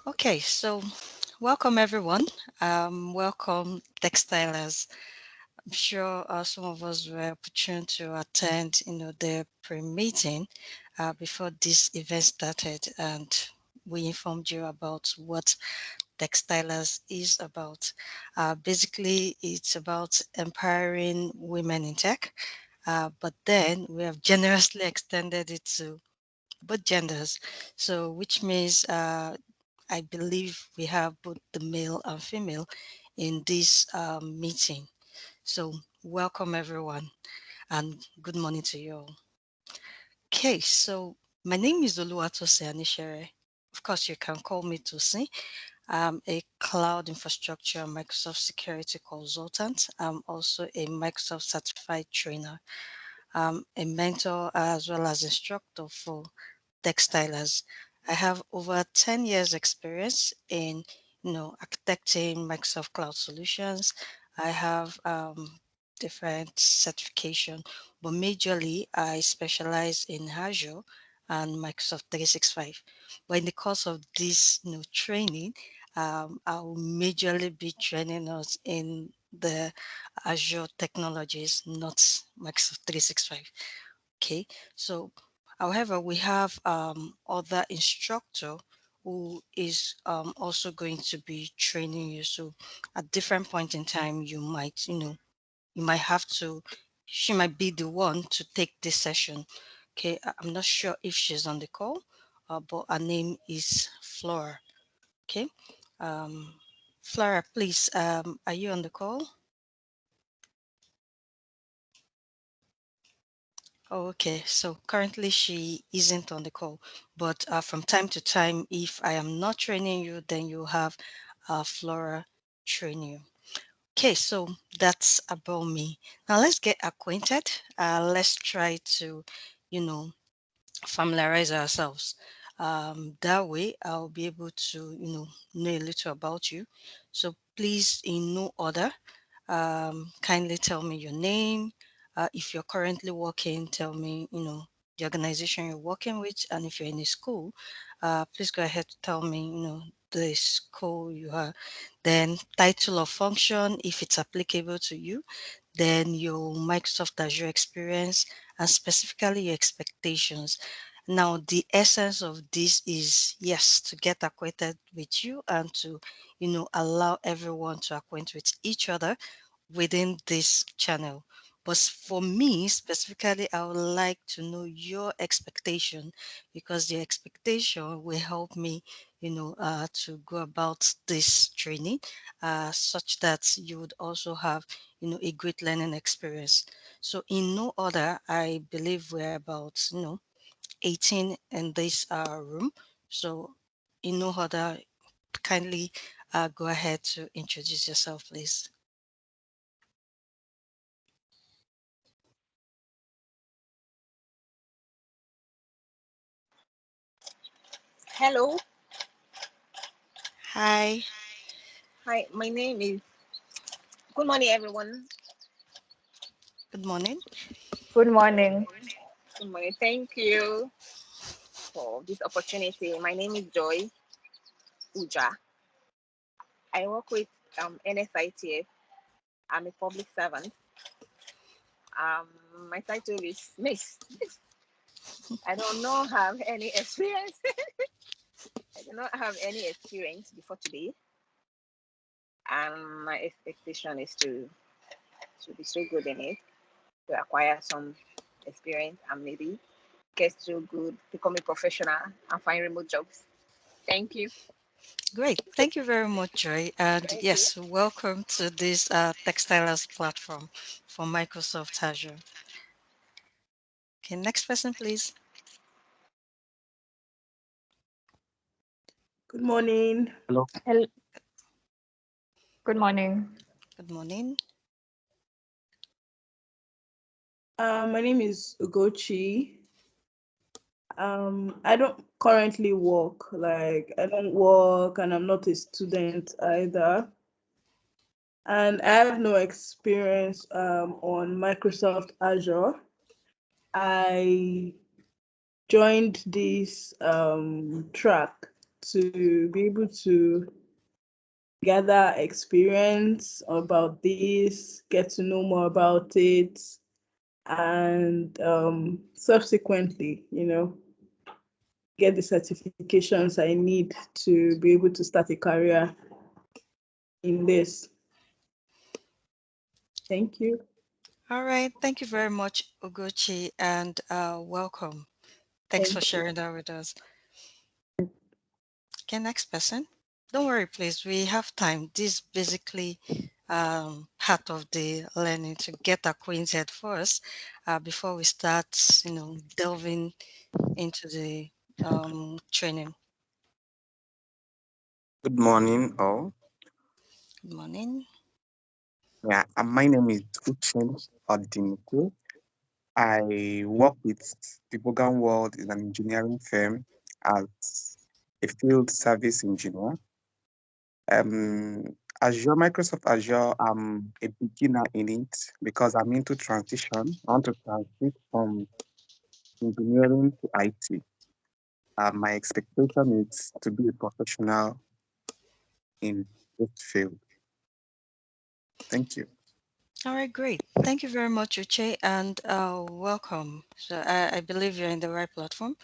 Okay, so welcome everyone. Welcome Textiles. I'm sure some of us were opportune to attend, the pre-meeting before this event started, and we informed you about what Textiles is about. Basically, it's about empowering women in tech, but then we have generously extended it to both genders. So, which means I believe we have both the male and female in this meeting. So, welcome everyone and good morning to you all. Okay, so my name is Oluwatose Anishere. Of course, you can call me Tosi. I'm a cloud infrastructure and Microsoft security consultant. I'm also a Microsoft certified trainer. I'm a mentor as well as instructor for textilers. I have over 10 years experience in, architecting Microsoft Cloud solutions. I have different certification, but majorly I specialize in Azure and Microsoft 365. But in the course of this, training, I'll majorly be training us in the Azure technologies, not Microsoft 365. Okay, so however, we have other instructor who is also going to be training you. So at different point in time, you might have to, she might be the one to take this session. Okay, I'm not sure if she's on the call, but her name is Flora. Okay, um, Flora, please, are you on the call? Oh, okay. So currently she isn't on the call, but from time to time, if I am not training you, then you have Flora train you. Okay, so that's about me. Now let's get acquainted. Let's try to, you know, familiarize ourselves. That way, I'll be able to, know a little about you. So please, in no order, kindly tell me your name. If you're currently working, tell me, the organization you're working with. And if you're in a school, please go ahead to tell me, the school you are. Then title or function, if it's applicable to you. Then your Microsoft Azure experience and specifically your expectations. Now, the essence of this is yes, to get acquainted with you and to, allow everyone to acquaint with each other within this channel. But for me specifically, I would like to know your expectation because the expectation will help me, to go about this training, such that you would also have, a great learning experience. So in no order, I believe we're about, 18 in this room. So in no order, kindly go ahead to introduce yourself, please. Hello. Hi, Hi, my name is. Good morning, everyone. good morning. Good morning. Good morning. Thank you for this opportunity. My name is Joy Uja. I work with NSITF. I'm a public servant. Um, my title is Miss. I don't know have any experience. I do not have any experience before today, and my expectation is to be so good in it, to acquire some experience, and maybe get so good, become a professional, and find remote jobs. Thank you. Great. Thank you very much, Joy. And Thank you. yes, welcome to this Textiles platform for Microsoft Azure. Okay, next person, please. Good morning. Hello. Hel- Good morning. Good morning. My name is Ugochi. I don't currently work. Like I don't work, and I'm not a student either. And I have no experience on Microsoft Azure. I joined this track to be able to gather experience about this, get to know more about it, and subsequently, get the certifications I need to be able to start a career in this. Thank you. All right. Thank you very much, Ugochi, and welcome. Thanks for Thank you. sharing that with us. Okay, next person. Don't worry, please. We have time. This is basically part of the learning to get acquainted first before we start, delving into the training. Good morning, all. Good morning. Yeah, my name is Uchen Odinko. I work with the Bogan World in an engineering firm as a field service engineer. Azure, Microsoft Azure, I'm a beginner in it because I'm into transition. I want to transit from engineering to IT. My expectation is to be a professional in this field. Thank you. All right, great. Thank you very much, Uche, and welcome. So I believe you're in the right platform.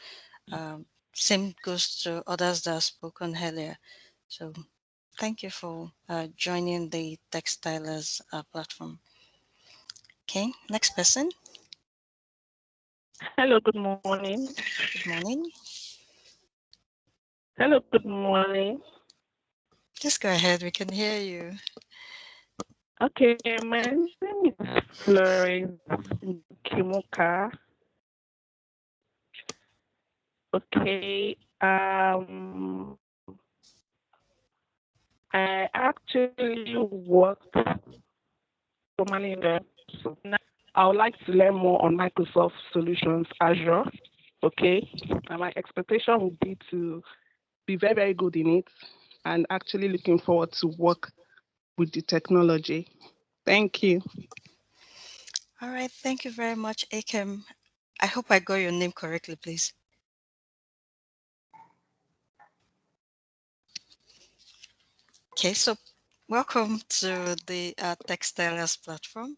Same goes to others that have spoken earlier. So thank you for joining the Textiles platform. Okay, next person. Hello, good morning. Good morning. Hello, good morning. Just go ahead. We can hear you. Okay, my name is Florence Kimuka. Okay, I actually worked formally in the so now I would like to learn more on Microsoft Solutions Azure. Okay, and my expectation would be to be very, very good in it and actually looking forward to work with the technology. Thank you. All right. Thank you very much, Akem. I hope I got your name correctly, please. Okay, so welcome to the Textiles platform.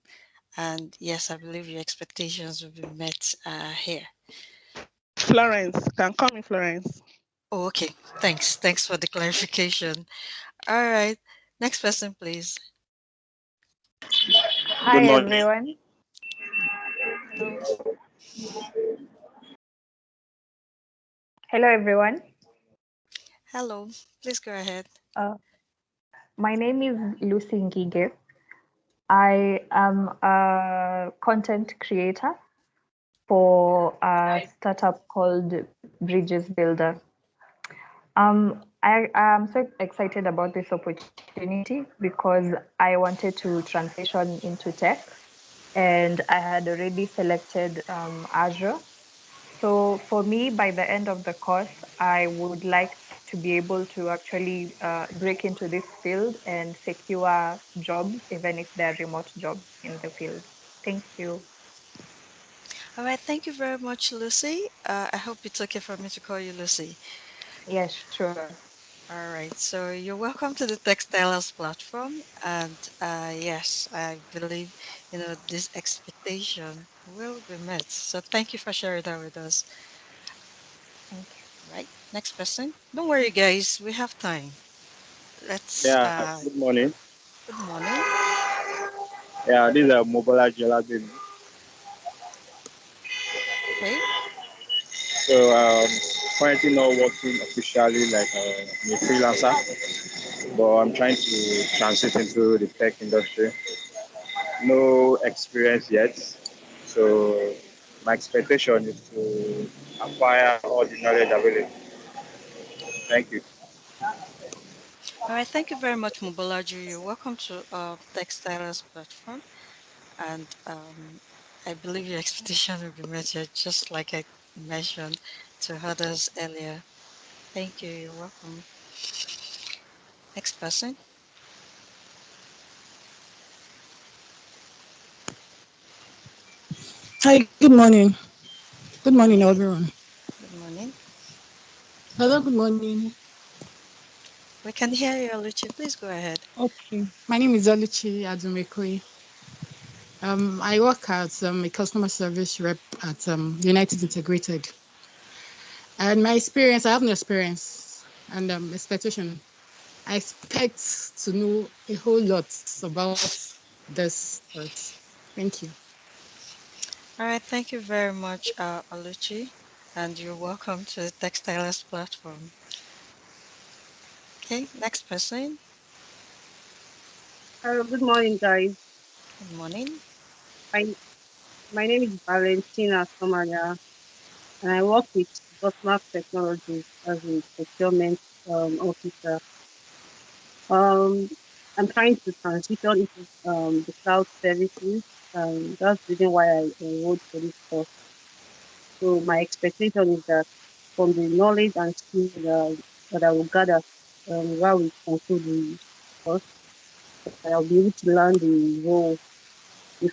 And yes, I believe your expectations will be met here. Florence, can call me Florence. Oh, okay. Thanks. Thanks for the clarification. All right. Next person, please. Hi, Good morning. everyone. Hello. Hello, everyone. Hello. Please go ahead. Uh, my name is Lucy Ngige. I am a content creator for a startup called Bridges Builder. I am so excited about this opportunity because I wanted to transition into tech, and I had already selected Azure. So for me, by the end of the course, I would like to be able to actually break into this field and secure jobs, even if they're remote jobs in the field. Thank you. All right. Thank you very much, Lucy. I hope it's okay for me to call you Lucy. Yes, sure. All right. So you're welcome to the Textiles platform. And yes, I believe, this expectation will be met. So thank you for sharing that with us. Thank you. Right. Next person. Don't worry, guys. We have time. Let's, Yeah, good morning. good morning. Yeah, this is a mobile Agile. Okay. So currently not working officially like a freelancer, but I'm trying to transit into the tech industry. No experience yet, so my expectation is to acquire all the knowledge available. Thank you. All right. Thank you very much, Mobolaji. You're welcome to Textiles platform. And I believe your expectation will be met here, just like I mentioned to others earlier. Thank you. You're welcome. Next person. Hi, good morning. Good morning, everyone. Good morning. Hello, good morning. We can hear you, Oluchi. Please go ahead. Okay. My name is Oluchi Adumekwe. I work as a customer service rep at United Integrated. And my experience, I have no experience and expectation. I expect to know a whole lot about this first. Thank you. All right, thank you very much, Oluchi, and you're welcome to the Textiles Platform. Okay, next person. Hello, good morning, guys. Good morning. My, my name is Valentina Somaya, and I work with Botmark Technologies as a procurement officer. Um, I'm trying to transition into the cloud services, and that's the reason why I enrolled for this course. So my expectation is that from the knowledge and skills that I will gather while we conclude the course, I'll be able to learn the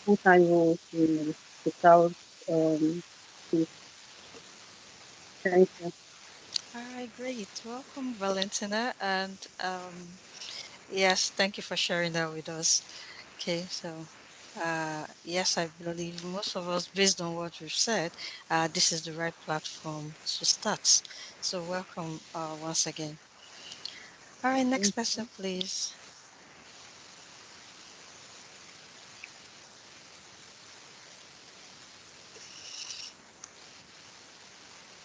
full-time role in the cloud space. Thank you. All right, great. Welcome, Valentina, and yes, thank you for sharing that with us. Okay, so yes, I believe most of us, based on what we've said, this is the right platform to start. So welcome once again. All right, next Thank person, please.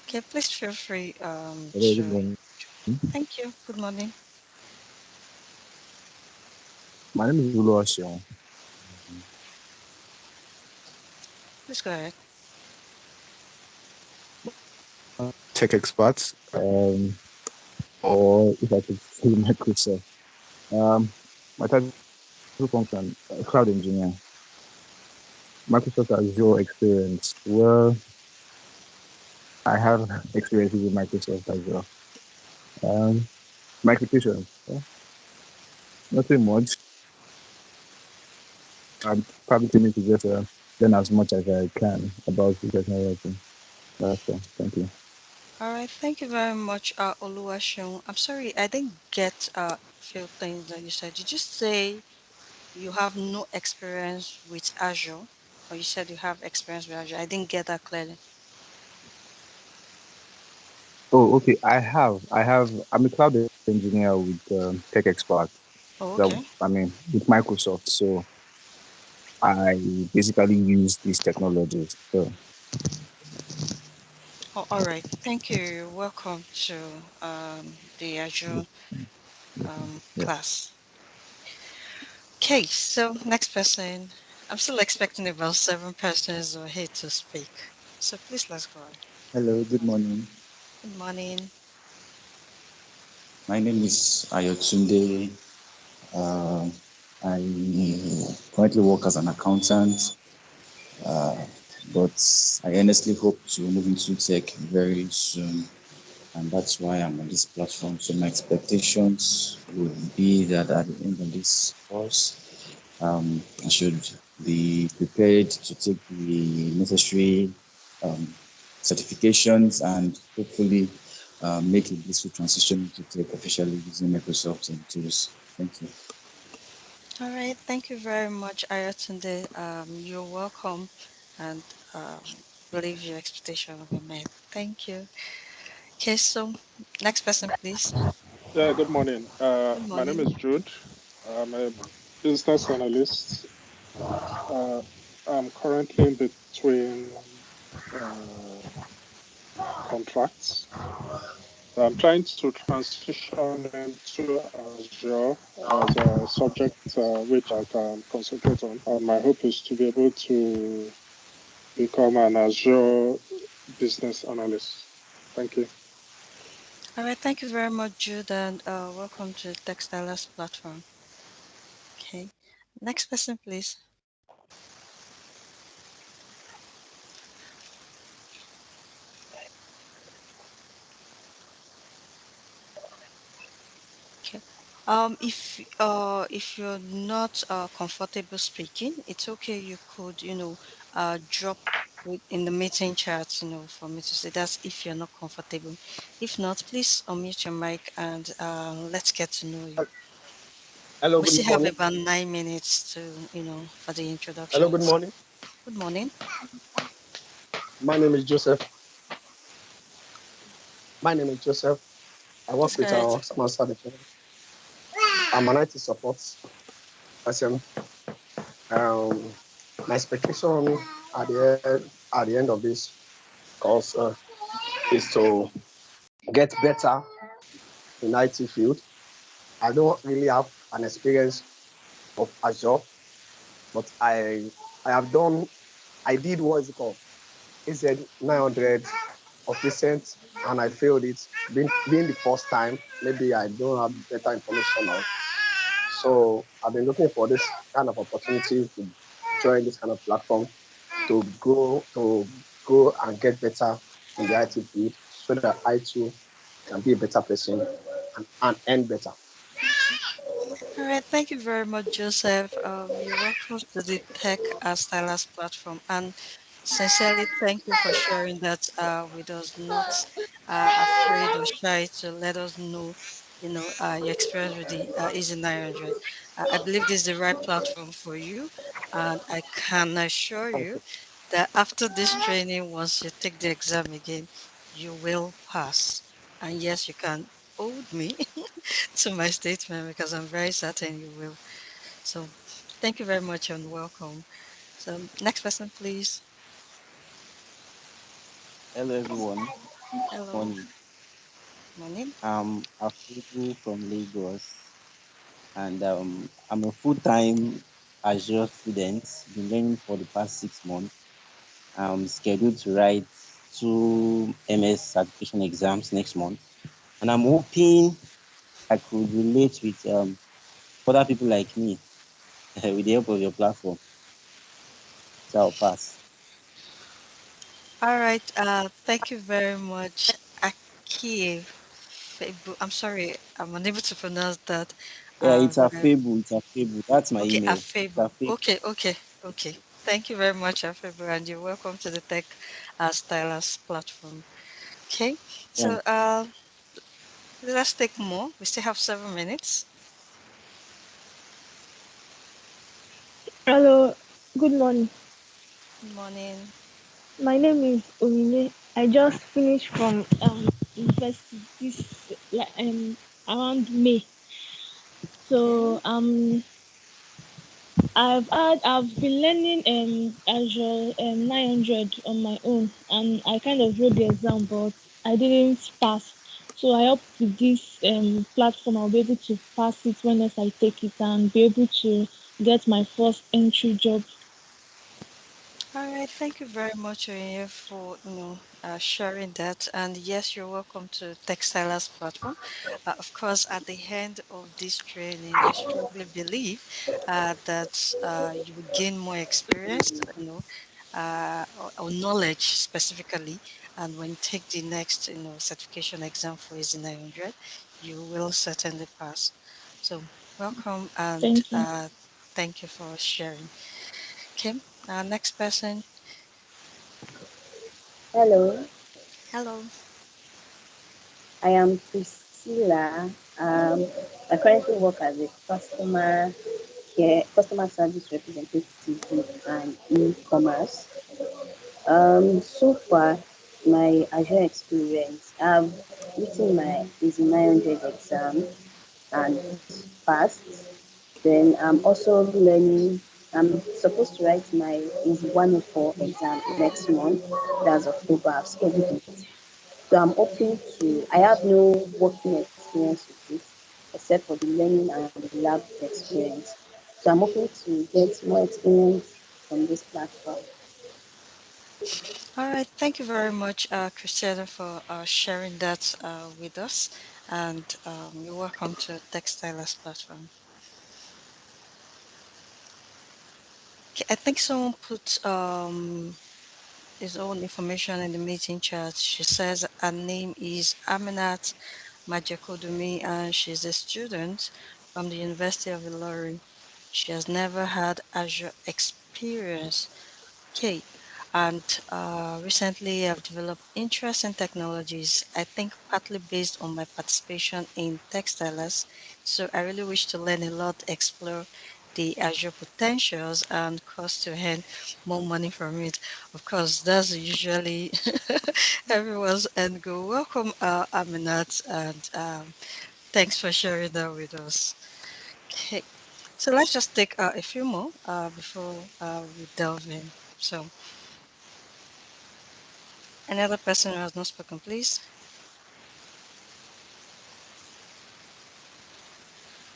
Okay, please feel free Hello, good to. morning. Thank you. Good morning. My name is Uluosia. Please go ahead. Tech expert, or if I could say Microsoft. Um, my title function, cloud engineer. Microsoft Azure experience. Well, I have experiences with Microsoft Azure. My expectations, nothing much. I'm probably aiming to just learn as much as I can about the technology. That's all. Thank you. All right, thank you very much, Oluwaseun. I'm sorry, I didn't get a few things that you said. Did you say you have no experience with Azure, or you said you have experience with Azure? I didn't get that clearly. Oh, okay. I'm a cloud engineer with Tech Expert. Oh, So, okay. I mean, with Microsoft. So I basically use these technologies. So, Oh, all right. Thank you. You're welcome to the Azure yeah. class. Okay, so next person. I'm still expecting about 7 persons or eight to speak. So please let's go on. Hello, good morning. Good morning. My name is Ayotunde. Uh, I currently work as an accountant, uh, but I honestly hope to move into tech very soon, and that's why I'm on this platform. So my expectations would be that at the end of this course, I should be prepared to take the necessary um, certifications and hopefully make a blissful transition to take officially using Microsoft and tools. Thank you. All right. Thank you very much, Ayatunde. You're welcome, and believe your expectation will be met. Thank you. Okay, so next person, please. Yeah, good morning. Good My name morning. is Jude. I'm a business analyst. Uh, I'm currently in between uh, contracts. So I'm trying to transition into Azure as a subject which I can concentrate on. And my hope is to be able to become an Azure business analyst. Thank you. All right. Thank you very much, Jude, and welcome to the Textiles Platform. Okay. Next person, please. Okay. If you're not comfortable speaking, it's okay. You could, drop in the meeting chat, for me to say. That's if you're not comfortable. If not, please unmute your mic and let's get to know you. Hello, We good still have morning. about 9 minutes to, for the Hello, good introductions. morning. Good morning. My name is Joseph. My name is Joseph. I Please work go with ahead. our customer service. I'm an IT support person. Um, my expectation at the end of this course is to get better in IT field. I don't really have an experience of Azure, but I did what is it called? AZ 900 of recent, and I failed it. Being the first time, maybe I don't have better information now. So I've been looking for this kind of opportunity to join this kind of platform to go and get better in the IT field so that I too can be a better person and earn better. All right, thank you very much, Joseph. You're welcome to the Tech Stylus platform, and sincerely thank you for sharing that with us. Not afraid or shy to let us know, your experience with the Easy 900. I believe this is the right platform for you, and I can assure Thank you you. that after this training, once you take the exam again, you will pass. And yes, you can hold me to my statement because I'm very certain you will. So thank you very much and welcome. So next person, please. Hello everyone. Hello. Morning. Morning. I'm Afibu from Lagos and I'm a full-time Azure student. Been learning for the past 6 months. I'm scheduled to write two MS certification exams next month. And I'm hoping I could relate with other people like me with the help of your platform. So I'll pass. All right. Thank you very much, Aki. I'm sorry, I'm unable to pronounce that. Yeah, it's a But fable. It's a fable. That's my okay, email. It's a Afebu. fable. Okay. Thank you very much, Afebu, and you're welcome to the Tech Stylus platform. Okay. Yeah. So let's take more. We still have 7 minutes. Hello, good morning. Good morning. My name is Omine. I just finished from university this around May. Okay. So I've been learning Azure 900 on my own, and I kind of wrote the exam, but I didn't pass. So I hope with this platform I'll be able to pass it when else I take it and be able to get my first entry job. All right, thank you very much, Oye, for sharing that. And yes, you're welcome to Textiles Platform. Of course, at the end of this training, I strongly believe that you will gain more experience, or knowledge specifically. And when you take the next, certification exam for AZ 900, you will certainly pass. So, welcome and Thank you. thank you for sharing. Okay, next person. Hello, Hello. I am Priscilla. I currently work as a customer service representative with an e-commerce. So far, my Azure experience, I've written my Easy 900 exam and passed. Then I'm also learning. I'm supposed to write my Easy 104 exam next month. That's October. I've scheduled it. So I'm hoping to, I have no working experience with it except for the learning and the lab experience. So I'm hoping to get more experience from this platform. All right. Thank you very much, Christiana, for sharing that with us. And you're welcome to Textiles Platform. Okay, I think someone put his own information in the meeting chat. She says her name is Aminat Majakodumi and she's a student from the University of Ilorin. She has never had Azure experience. Okay. And recently, I've developed interest in technologies, I think partly based on my participation in Textiles. So I really wish to learn a lot, explore the Azure potentials, and cost to earn more money from it. Of course, that's usually everyone's end goal. Welcome, Aminat, and thanks for sharing that with us. Okay, so let's just take a few more before we delve in. So, another person who has not spoken, please.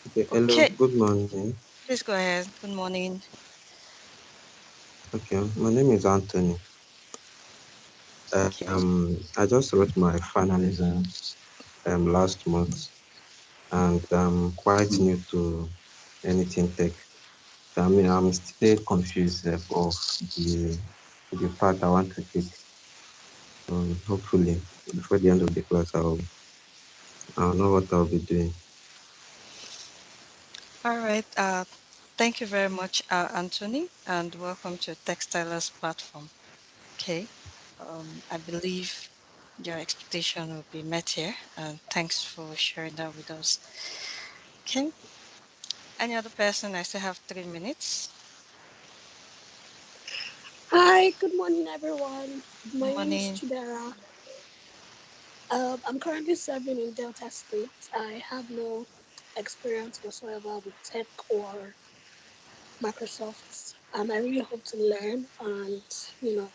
Okay, hello, Okay, good morning. please go ahead. Good morning. Okay, my name is Anthony. Okay. I just wrote my final exam last month, and I'm quite new to anything tech. I mean, I'm still confused of the path I want to take. Hopefully, before the end of the class, I'll know what I'll be doing. All right. Thank you very much, Anthony, and welcome to Textiles Platform. Okay. I believe your expectation will be met here, and thanks for sharing that with us. Okay. Any other person? I still have 3 minutes. Hi, good morning, everyone. Good My name is morning. Chidera. I'm currently serving in Delta State. I have no experience whatsoever with tech or Microsoft, and I really hope to learn and, you know,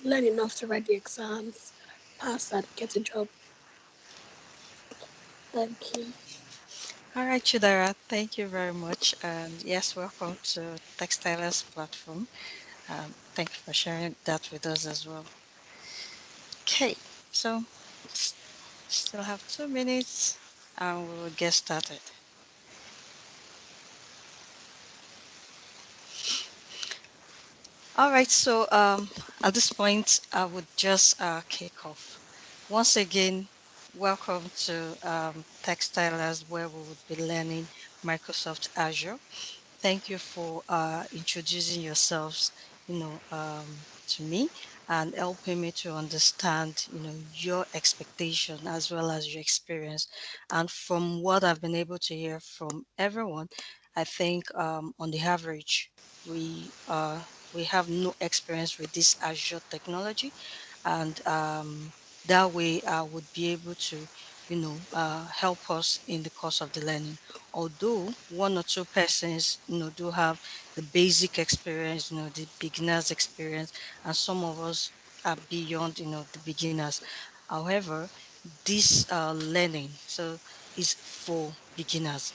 learn enough to write the exams, pass, and get a job. Thank you. All right, Chidara, thank you very much. And yes, welcome to Textiles Platform. Thank you for sharing that with us as well. Okay, so s- still have 2 minutes and we will get started. All right, so at this point, I would just kick off. Once again, welcome to Textiles, where we would be learning Microsoft Azure. Thank you for introducing yourselves, to me and helping me to understand, your expectation as well as your experience. And from what I've been able to hear from everyone, I think on the average, we have no experience with this Azure technology, and that way I would be able to, help us in the course of the learning. Although one or two persons, do have the basic experience, the beginner's experience, and some of us are beyond, the beginners. However, this learning is for beginners.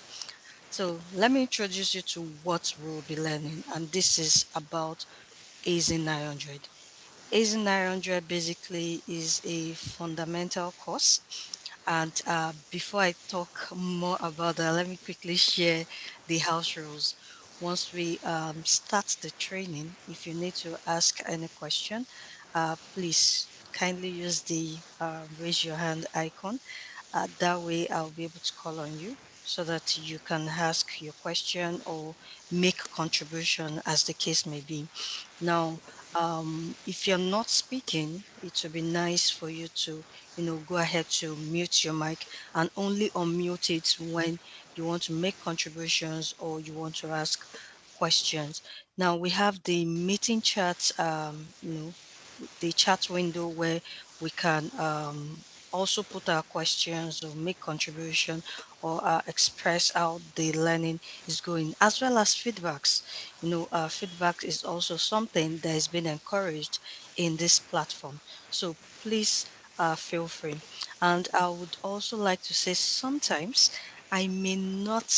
So let me introduce you to what we'll be learning, and this is about AZ 900. AZ 900 basically is a fundamental course, and before I talk more about that, let me quickly share the house rules. Once we start the training, if you need to ask any question, please kindly use the raise your hand icon. That way, I'll be able to call on you so that you can ask your question or make contribution as the case may be. Now, if you're not speaking, it would be nice for you to, go ahead to mute your mic and only unmute it when you want to make contributions or you want to ask questions. Now we have the meeting chat, the chat window where we can also put our questions or make contribution or express how the learning is going, as well as feedbacks. Feedback is also something that has been encouraged in this platform. So please feel free. And I would also like to say sometimes I may not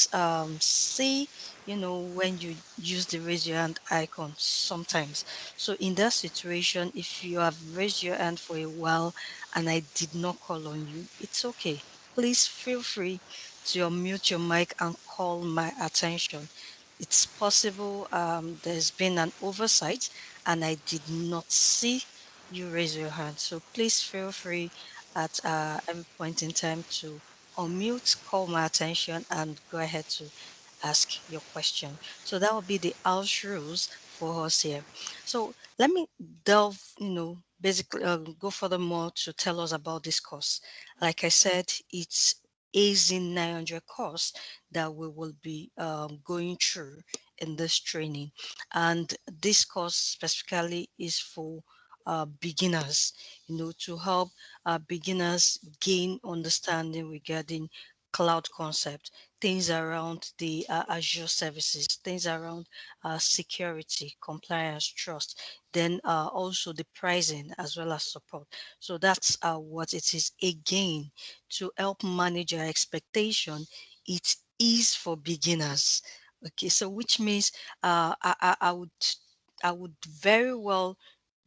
see, when you use the raise your hand icon sometimes. So in that situation, if you have raised your hand for a while and I did not call on you, it's okay. Please feel free to unmute your mic and call my attention. It's possible there's been an oversight and I did not see you raise your hand. So please feel free at every point in time to unmute, call my attention, and go ahead to ask your question. So that will be the house rules for us here. So let me delve, basically go furthermore to tell us about this course. Like I said, it's AZ 900 course that we will be going through in this training. And this course specifically is for beginners, to help beginners gain understanding regarding cloud concept, things around the Azure services, things around security, compliance, trust, then also the pricing as well as support. So that's what it is. Again, to help manage your expectation, it is for beginners. Okay, so which means I would very well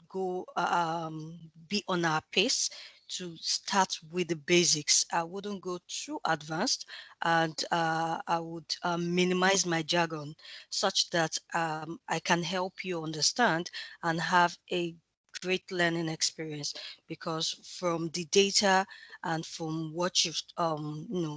go be on our pace to start with the basics. I wouldn't go too advanced, and I would minimize my jargon such that I can help you understand and have a great learning experience, because from the data and from what you've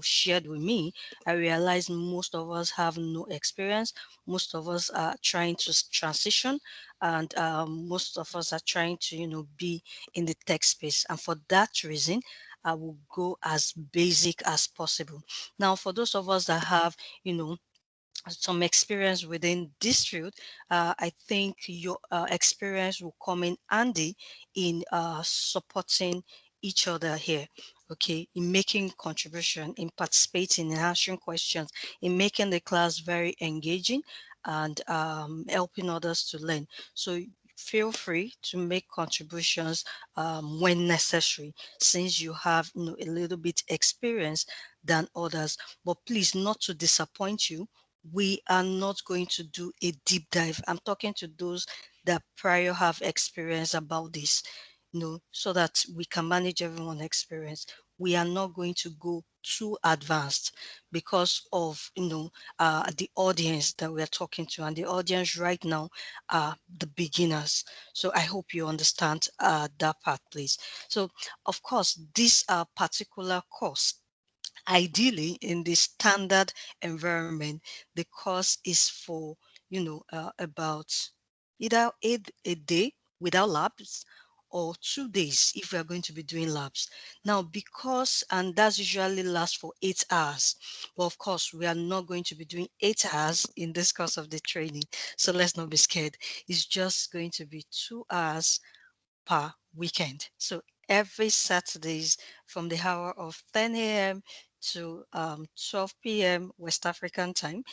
shared with me, I realize most of us have no experience. Most of us are trying to transition, and most of us are trying to be in the tech space, and for that reason I will go as basic as possible. Now, for those of us that have you know some experience within this field, I think your experience will come in handy in supporting each other here. Okay, in making contribution, in participating, in answering questions, in making the class very engaging, and helping others to learn. So feel free to make contributions when necessary, since you have a little bit experience than others. But please, not to disappoint you, we are not going to do a deep dive. I'm talking to those that prior have experience about this, so that we can manage everyone's experience. We are not going to go too advanced because of the audience that we are talking to, and the audience right now are the beginners. So I hope you understand that part, please. So of course, this particular course, ideally in the standard environment, the course is for about either a day without labs, or 2 days if we are going to be doing labs. Now, because and that's usually lasts for 8 hours, but of course we are not going to be doing 8 hours in this course of the training, so let's not be scared. It's just going to be 2 hours per weekend. So every Saturdays from the hour of 10 a.m. to 12 p.m. West African time,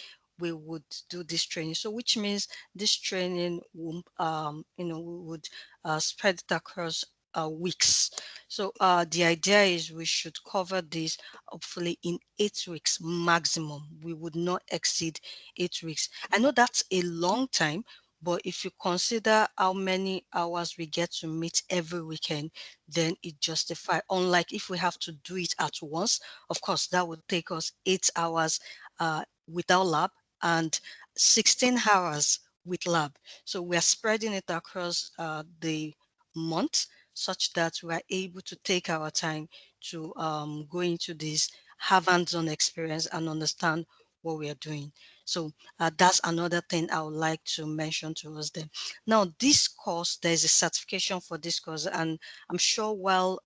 we would do this training. So which means this training will, we would spread it across weeks. So the idea is we should cover this hopefully in 8 weeks maximum. We would not exceed 8 weeks. I know that's a long time, but if you consider how many hours we get to meet every weekend, then it justifies. Unlike if we have to do it at once, of course, that would take us 8 hours without lab and 16 hours with lab. So we are spreading it across the month, such that we are able to take our time to go into this, have hands-on experience, and understand what we are doing. So that's another thing I would like to mention to us then. Now, this course, there's a certification for this course, and I'm sure while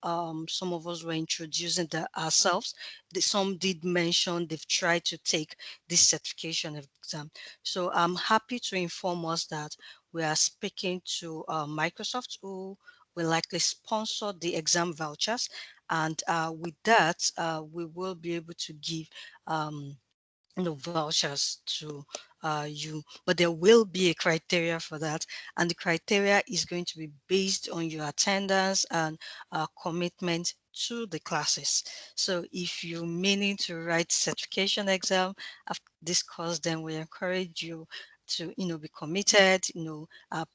some of us were introducing ourselves, some did mention they've tried to take this certification exam. So I'm happy to inform us that we are speaking to Microsoft, who will likely sponsor the exam vouchers, and with that, we will be able to give vouchers to you, but there will be a criteria for that, and the criteria is going to be based on your attendance and commitment to the classes. So if you're meaning to write certification exam after this course, then we encourage you to be committed,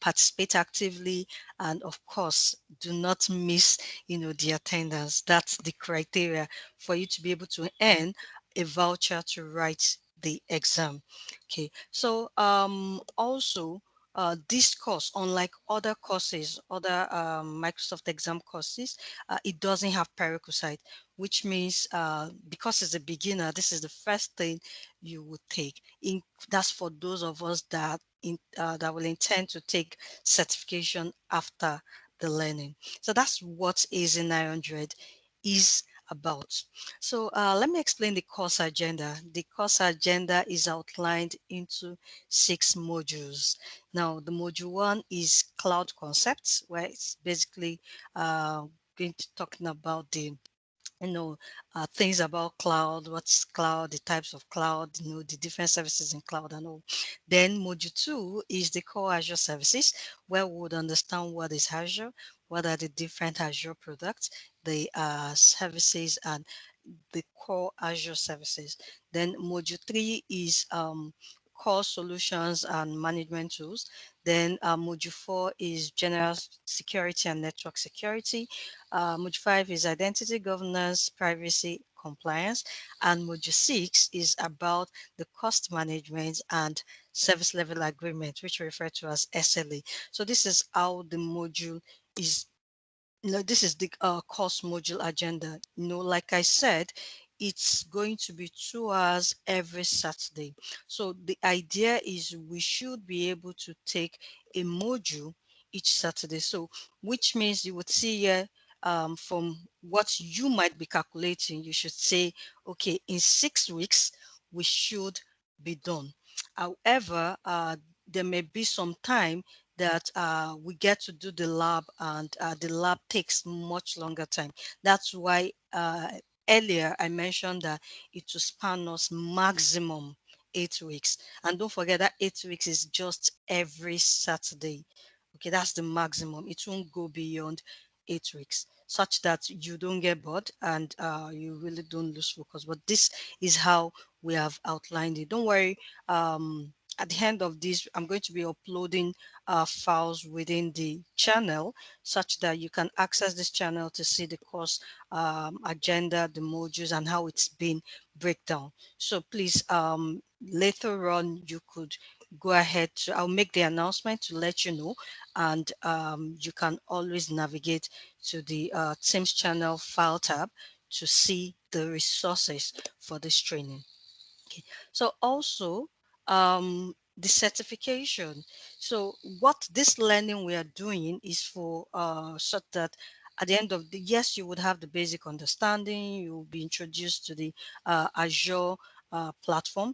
participate actively, and of course do not miss the attendance. That's the criteria for you to be able to earn a voucher to write the exam. Okay, so also this course, unlike other courses, other Microsoft exam courses, it doesn't have prerequisite, which means because it's a beginner, this is the first thing you would take. That's for those of us that that will intend to take certification after the learning. So that's what AZ 900 is about. So let me explain the course agenda. The course agenda is outlined into 6 modules. Now, the module 1 is cloud concepts, where it's basically going to talking about the things about cloud, what's cloud, the types of cloud, the different services in cloud and all. Then module 2 is the core Azure services, where we would understand what is Azure, what are the different Azure products, the services, and the core Azure services. Then module 3 is core solutions and management tools. Then module 4 is general security and network security. Module 5 is identity governance, privacy, compliance. And module 6 is about the cost management and service level agreement, which we refer to as SLA. So this is how the module is. This is the course module agenda. Like I said, it's going to be 2 hours every Saturday. So the idea is we should be able to take a module each Saturday. So which means you would see here from what you might be calculating, you should say, okay, in 6 weeks, we should be done. However, there may be some time that we get to do the lab, and the lab takes much longer time. That's why earlier I mentioned that it will span us maximum 8 weeks. And don't forget that 8 weeks is just every Saturday. Okay, that's the maximum. It won't go beyond 8 weeks, such that you don't get bored and you really don't lose focus. But this is how we have outlined it. Don't worry. At the end of this, I'm going to be uploading files within the channel, such that you can access this channel to see the course agenda, the modules, and how it's been breakdown. So please, later on, you could go ahead to, I'll make the announcement to let you know, and you can always navigate to the Teams channel file tab to see the resources for this training. Okay. So also the certification. So what this learning we are doing is for such that at the end of the yes, you would have the basic understanding. You will be introduced to the Azure platform.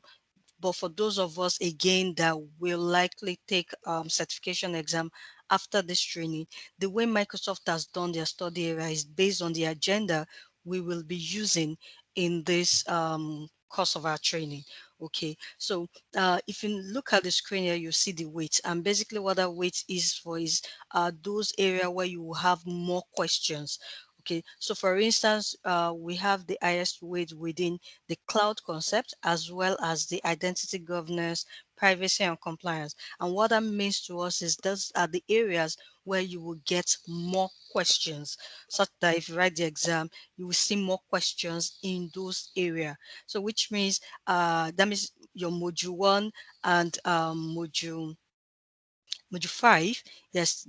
But for those of us again that will likely take certification exam after this training, the way Microsoft has done their study area is based on the agenda we will be using in this course of our training. Okay, so if you look at the screen here, you see the weight, and basically what that weight is for is those area where you will have more questions. Okay, so for instance, we have the highest weight within the cloud concept, as well as the identity governance, privacy, and compliance. And what that means to us is those are the areas where you will get more questions, such that if you write the exam, you will see more questions in those areas. So which means that means your module 1 and module 5, yes,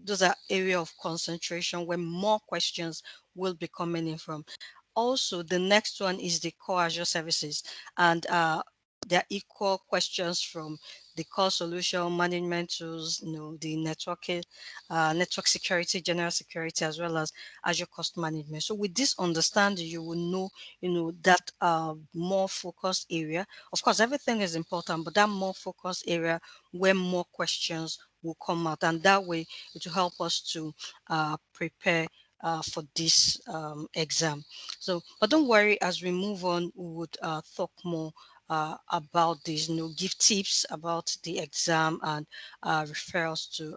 those are area of concentration where more questions will be coming in from. Also, the next one is the core Azure services, and there are equal questions from the core solution management tools, the networking, network security, general security, as well as Azure cost management. So with this understanding, you will know, that more focused area. Of course, everything is important, but that more focused area where more questions will come out, and that way it will help us to prepare for this exam. So, but don't worry, as we move on, we would talk more about this, give tips about the exam, and refer us to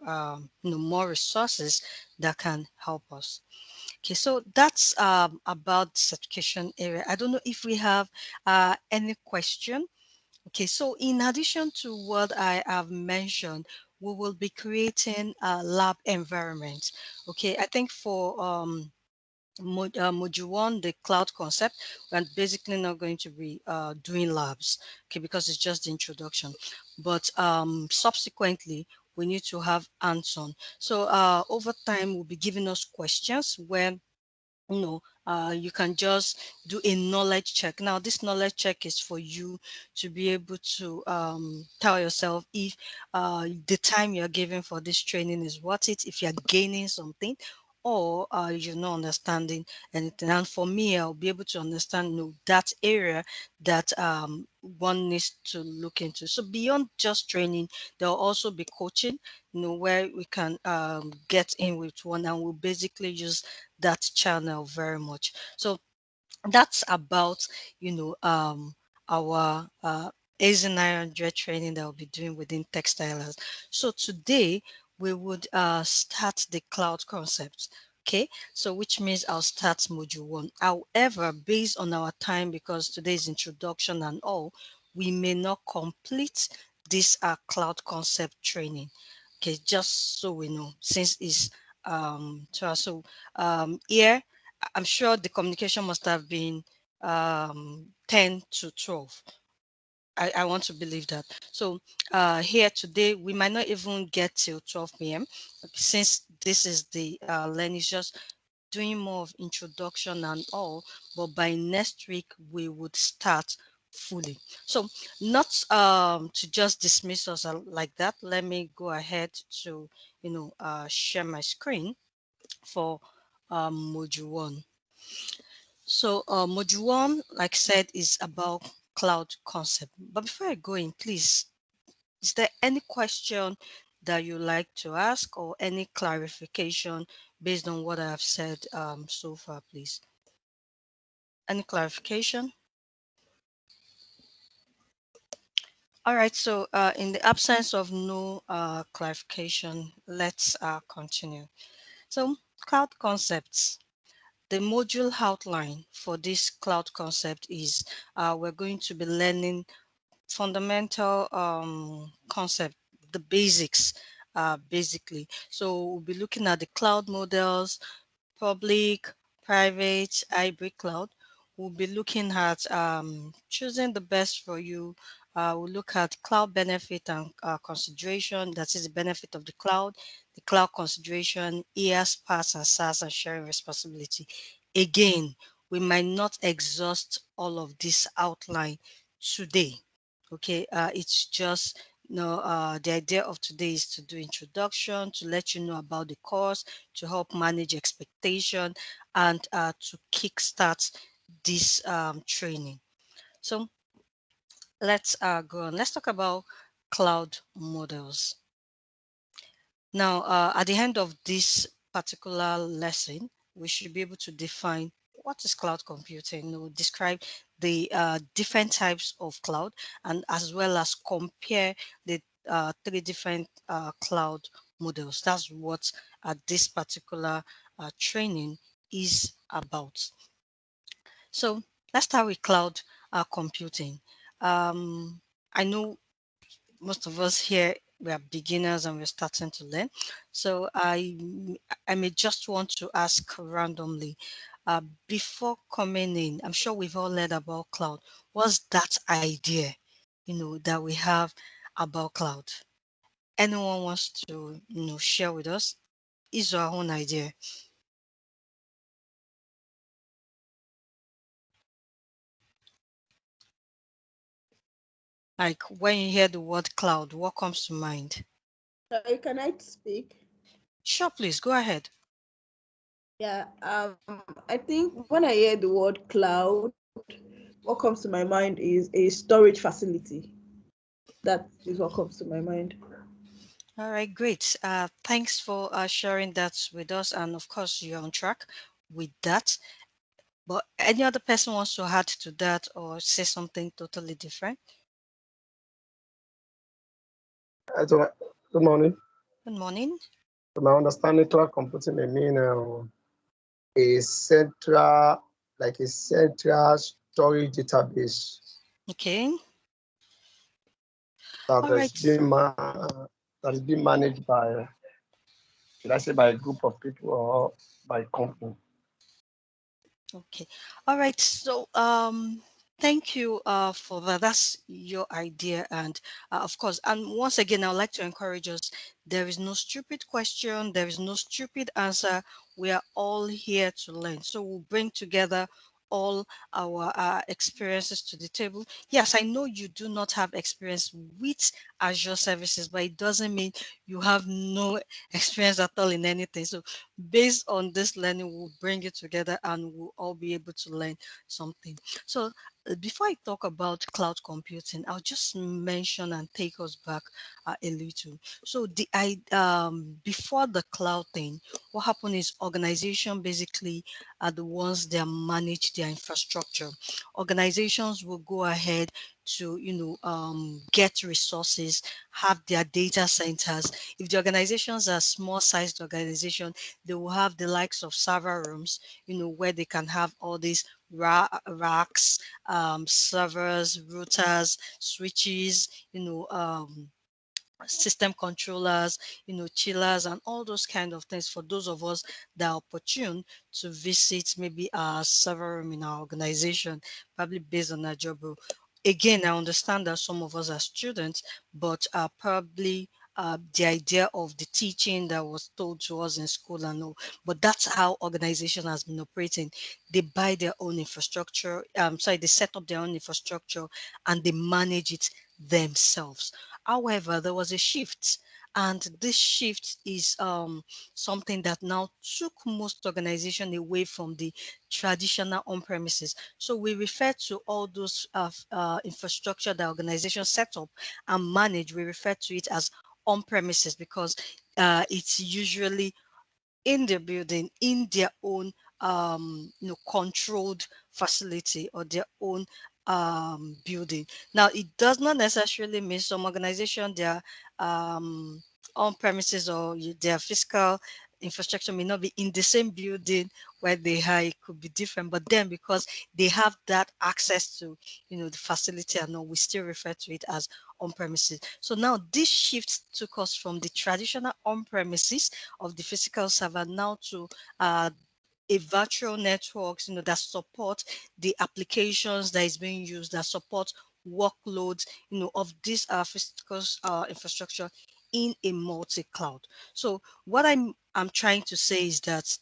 more resources that can help us. Okay, so that's about the certification area. I don't know if we have any question. Okay, so in addition to what I have mentioned, we will be creating a lab environment. Okay, I think for module 1, the cloud concept, we're basically not going to be doing labs, okay, because it's just the introduction. But subsequently, we need to have hands-on. So over time, we'll be giving us questions where you can just do a knowledge check. Now, this knowledge check is for you to be able to tell yourself if the time you're giving for this training is worth it, if you're gaining something, or you're not understanding anything. And for me, I'll be able to understand that area that one needs to look into. So beyond just training, there'll also be coaching, where we can get in with one, and we'll basically use that channel very much. So that's about our AZ 900 training that we'll be doing within Textiles. So today we would start the cloud concept. Okay, so which means I'll start module 1. However, based on our time, because today's introduction and all, we may not complete this cloud concept training. Okay, just so we know, since it's here I'm sure the communication must have been 10 to 12. I want to believe that. So here today, we might not even get till 12 p.m. Since this is the learning, is just doing more of introduction and all. But by next week, we would start fully. So not to just dismiss us like that. Let me go ahead to, share my screen for module 1. So module 1, like I said, is about cloud concept. But before I go in, please, is there any question that you like to ask or any clarification based on what I have said so far, please? Any clarification? All right, so in the absence of no clarification, let's continue. So cloud concepts. The module outline for this cloud concept is we're going to be learning fundamental concept, the basics, basically. So we'll be looking at the cloud models, public, private, hybrid cloud. We'll be looking at choosing the best for you. We'll look at cloud benefit and consideration. That is the benefit of the cloud consideration, EAS, PaaS, and SaaS, and sharing responsibility. Again, we might not exhaust all of this outline today. Okay, it's just the idea of today is to do introduction, to let you know about the course, to help manage expectation, and to kickstart this training. So let's go on. Let's talk about cloud models. Now, at the end of this particular lesson, we should be able to define what is cloud computing. We'll describe the different types of cloud, and as well as compare the three different cloud models. That's what this particular training is about. So let's start with cloud computing. I know most of us here, we are beginners and we're starting to learn. So I may just want to ask randomly, before coming in, I'm sure we've all heard about cloud. What's that idea, that we have about cloud? Anyone wants to, share with us his or her own idea? Like when you hear the word cloud, what comes to mind? Can I speak? Sure, please go ahead. Yeah, I think when I hear the word cloud, what comes to my mind is a storage facility. That is what comes to my mind. All right, great. Thanks for sharing that with us. And of course, you're on track with that. But any other person wants to add to that or say something totally different? So, good morning. Good morning. To my understanding, cloud computing may mean a central, like a central storage database Okay. that All is right. that is being managed by, should I say, by a group of people or by company. Okay. All right. So Thank you for that. That's your idea. And of course, and once again, I would like to encourage us, there is no stupid question, there is no stupid answer. We are all here to learn. So we'll bring together all our experiences to the table. Yes, I know you do not have experience with Azure services, but it doesn't mean you have no experience at all in anything. So based on this learning, we'll bring it together and we'll all be able to learn something. So before I talk about cloud computing, I'll just mention and take us back a little. So before the cloud thing, what happened is organization basically are the ones that manage their infrastructure. Organizations will go ahead to get resources, have their data centers. If the organizations are small sized organization, they will have the likes of server rooms, where they can have all these racks, servers, routers, switches, system controllers, chillers, and all those kind of things for those of us that are opportune to visit maybe a server room in our organization, probably based on our job role. Again, I understand that some of us are students, but probably the idea of the teaching that was told to us in school and all, but that's how organization has been operating. They buy their own infrastructure, they set up their own infrastructure and they manage it themselves. However, there was a shift, and this shift is something that now took most organization away from the traditional on-premises. So we refer to all those infrastructure that organizations set up and manage. We refer to it as on-premises because it's usually in their building, in their own controlled facility or their own building. Now it does not necessarily mean some organization their on premises or their physical infrastructure may not be in the same building where they are. It could be different, but then because they have that access to the facility and all, we still refer to it as on premises. So now this shift took us from the traditional on premises of the physical server now to a virtual networks, that support the applications that is being used, that support workloads, of this physical infrastructure in a multi-cloud. So what I'm trying to say is that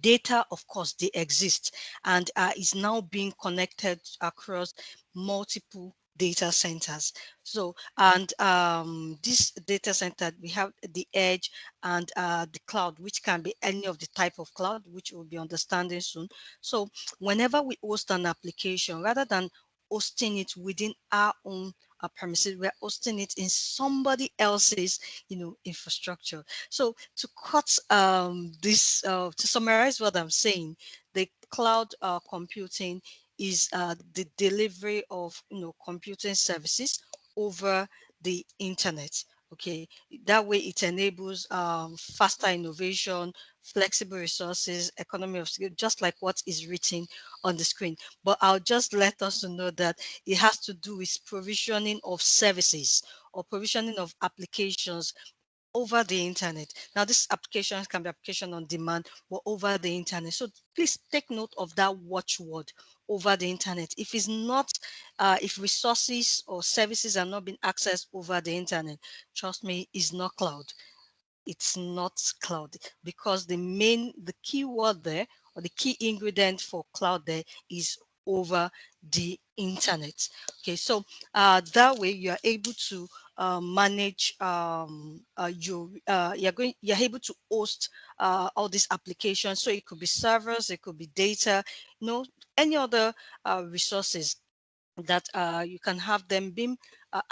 data, of course, they exist and is now being connected across multiple data centers. So, and this data center, we have the edge and the cloud, which can be any of the type of cloud, which we'll be understanding soon. So whenever we host an application, rather than hosting it within our own premises, we're hosting it in somebody else's, infrastructure. So to cut this, to summarize what I'm saying, the cloud computing is the delivery of computing services over the internet. Okay, that way it enables faster innovation, flexible resources, economy of scale, just like what is written on the screen. But I'll just let us know that it has to do with provisioning of services or provisioning of applications over the internet. Now, this applications can be application on demand or over the internet. So please take note of that watchword, over the internet. If it's not, if resources or services are not being accessed over the internet, trust me, it's not cloud. It's not cloud because the key word there or the key ingredient for cloud there is over the internet. Okay, so that way you are able to manage you're able to host all these applications. So it could be servers, it could be data, any other resources that you can have them being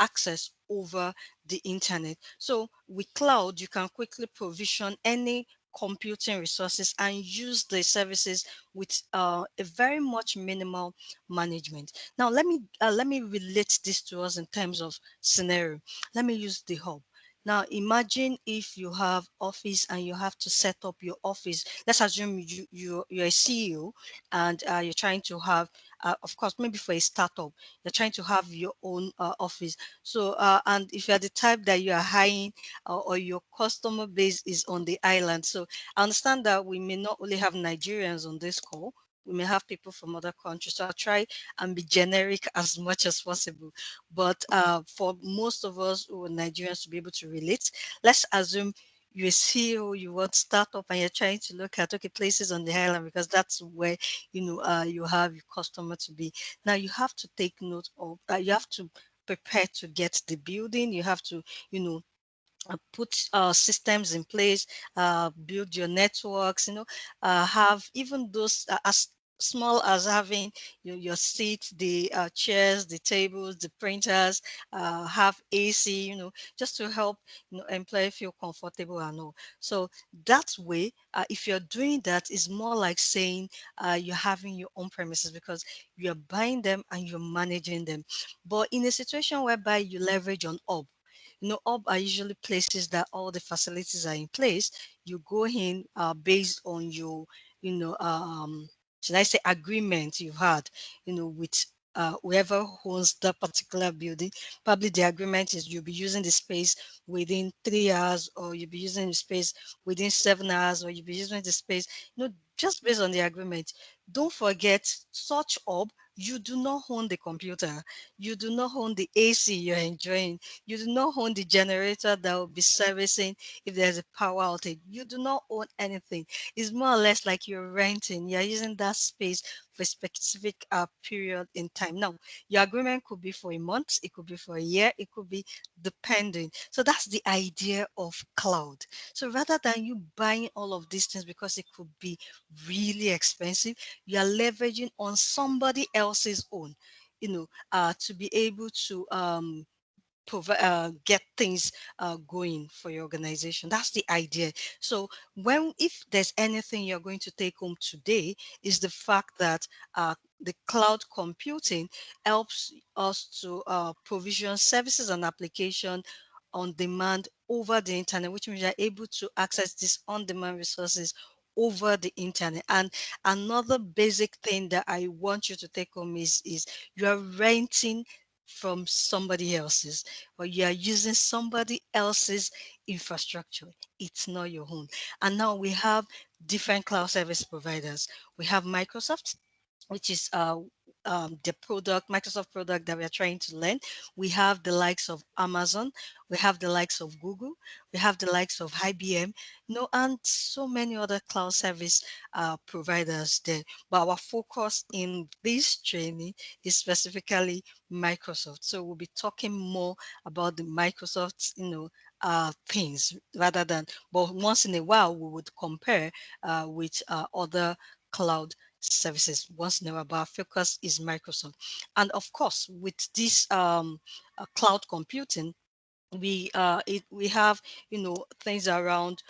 accessed over the internet. So with cloud, you can quickly provision any computing resources and use the services with a very much minimal management. Now, let me relate this to us in terms of scenario. Let me use the hub. Now, imagine if you have office and you have to set up your office. Let's assume you're a CEO and you're trying to have, of course, maybe for a startup, you're trying to have your own office. So, and if you're the type that you are hiring or your customer base is on the island. So I understand that we may not only have Nigerians on this call, we may have people from other countries. So I'll try and be generic as much as possible. But for most of us who are Nigerians to be able to relate, let's assume you're a CEO, you want to start up and you're trying to look at okay places on the island because that's where you have your customer to be. Now you have to take note of you have to prepare to get the building. You have to you know put systems in place, build your networks, have even those as small as having your seats, the chairs, the tables, the printers, have AC, just to help employee feel comfortable and all. So that way, if you're doing that, it's more like saying you're having your own premises because you're buying them and you're managing them. But in a situation whereby you leverage on hub are usually places that all the facilities are in place. You go in based on your, you know, should I say agreement you've had, with whoever owns that particular building. Probably the agreement is you'll be using the space within 3 hours, or you'll be using the space within 7 hours, or you'll be using the space, just based on the agreement. Don't forget, such hub, you do not own the computer, you do not own the AC you're enjoying, you do not own the generator that will be servicing if there's a power outage. You do not own anything. It's more or less like you're renting. You're using that space for a specific period in time. Now, your agreement could be for a month, it could be for a year, it could be depending. So that's the idea of cloud. So rather than you buying all of these things because it could be really expensive, you are leveraging on somebody else's own, to be able to get things going for your organization. That's the idea. So if there's anything you're going to take home today, is the fact that the cloud computing helps us to provision services and application on demand over the internet, which means you're able to access these on-demand resources over the internet. And another basic thing that I want you to take home is you're renting from somebody else's, or you are using somebody else's infrastructure. It's not your own. And now we have different cloud service providers. We have Microsoft, which is the Microsoft product that we are trying to learn. We have the likes of Amazon, we have the likes of Google, we have the likes of IBM, and so many other cloud service providers there. But our focus in this training is specifically Microsoft. So we'll be talking more about the Microsoft, things rather than, but once in a while we would compare with other cloud services once in a while, but our focus is Microsoft. And of course, with this cloud computing, we have things around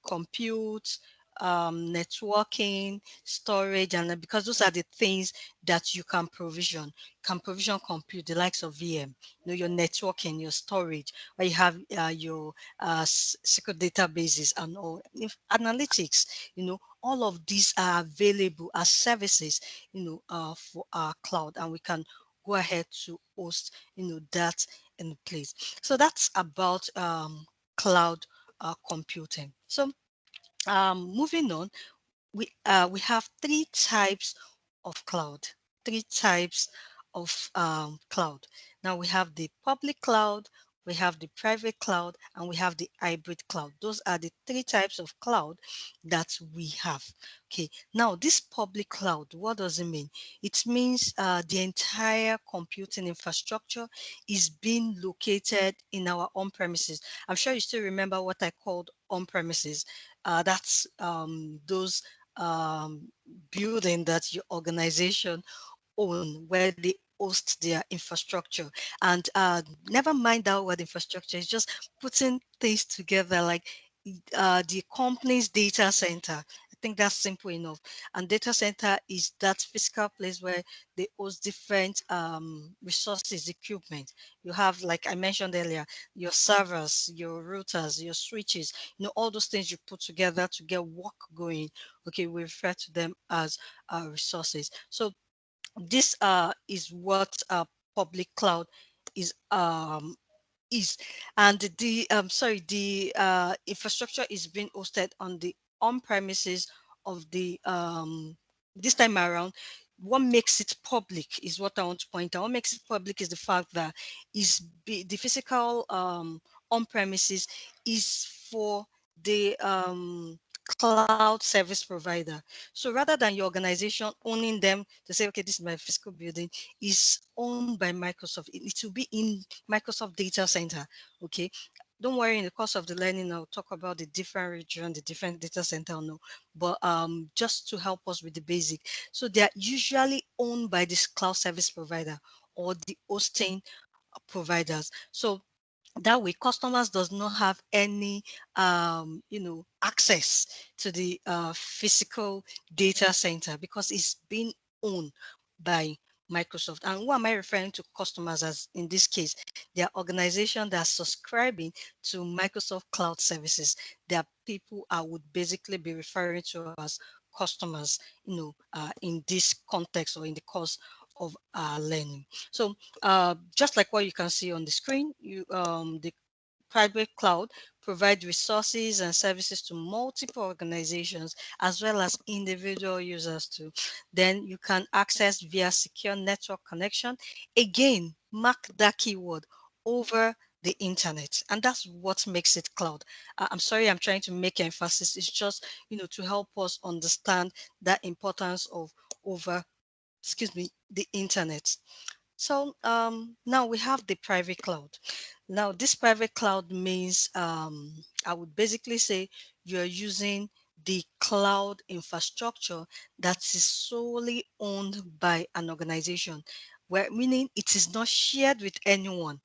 compute, networking, storage, and because those are the things that you can provision compute, the likes of VM, your networking, your storage, where you have your secret databases and all. If analytics, all of these are available as services, for our cloud, and we can go ahead to host that in place. So that's about cloud computing. So moving on, we have three types of cloud. Three types of cloud. Now we have the public cloud, we have the private cloud, and we have the hybrid cloud. Those are the three types of cloud that we have. Okay. Now this public cloud, what does it mean? It means the entire computing infrastructure is being located in our on premises. I'm sure you still remember what I called on premises. That's those um, building that your organization own, where they host their infrastructure. And never mind that word infrastructure, it's just putting things together like the company's data center. I think that's simple enough. And data center is that physical place where they host different resources, equipment. You have, like I mentioned earlier, your servers, your routers, your switches, all those things you put together to get work going. Okay, we refer to them as resources. So this is what public cloud is is and the infrastructure is being hosted on the on premises of the this time around, what makes it public is what I want to point out. What makes it public is the fact that the physical on premises is for the cloud service provider. So rather than your organization owning them to say, okay, this is my physical building, is owned by Microsoft. It will be in Microsoft data center. Okay. Don't worry, in the course of the learning, I'll talk about the different region, the different data center. No, but just to help us with the basic. So they are usually owned by this cloud service provider or the hosting providers. So that way customers does not have any access to the physical data center because it's being owned by Microsoft. And who am I referring to customers as in this case? They are organizations that are subscribing to Microsoft cloud services. They are people I would basically be referring to as customers, in this context or in the course of learning. So just like what you can see on the screen, the private cloud provide resources and services to multiple organizations as well as individual users too. Then you can access via secure network connection. Again, mark that keyword over the internet, and that's what makes it cloud. I'm sorry, I'm trying to make emphasis. It's just to help us understand the importance of over, excuse me, the internet. So now we have the private cloud. Now this private cloud means I would basically say you're using the cloud infrastructure that is solely owned by an organization, where meaning it is not shared with anyone.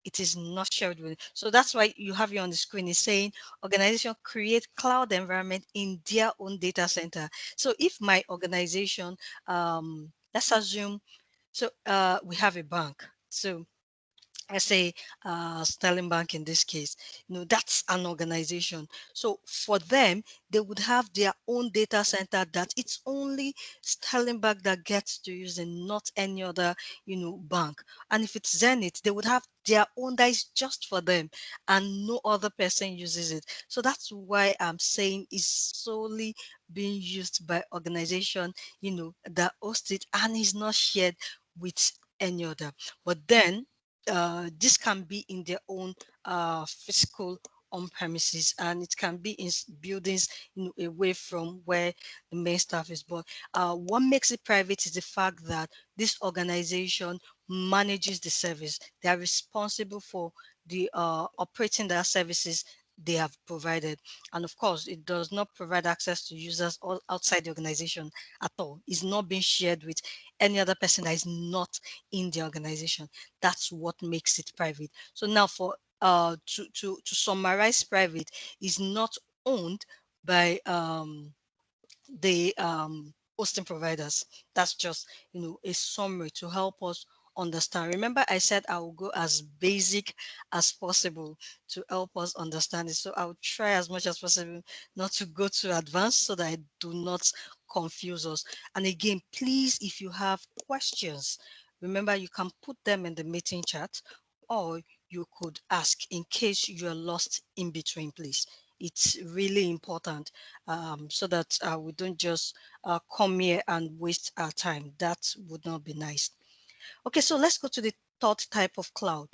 It is not shared with. So that's why you have it on the screen. It's saying organization create cloud environment in their own data center. So if my organization, let's assume we have a bank. So I say Sterling Bank in this case, that's an organization. So for them, they would have their own data center that it's only Sterling Bank that gets to use and not any other, bank. And if it's Zenith, they would have their own that is just for them and no other person uses it. So that's why I'm saying it's solely being used by organization, that host it and is not shared with any other. But then this can be in their own physical on premises, and it can be in buildings away from where the main staff is. But what makes it private is the fact that this organization manages the service. They are responsible for the operating their services they have provided. And of course, it does not provide access to users all outside the organization at all. It's not being shared with any other person that is not in the organization. That's what makes it private. So now for to summarize, private is not owned by the hosting providers. That's just a summary to help us understand. Remember, I said I will go as basic as possible to help us understand it. So I'll try as much as possible not to go too advanced so that I do not confuse us. And again, please, if you have questions, remember you can put them in the meeting chat, or you could ask in case you're lost in between, please. It's really important, so that we don't just come here and waste our time. That would not be nice. Okay, so let's go to the third type of cloud.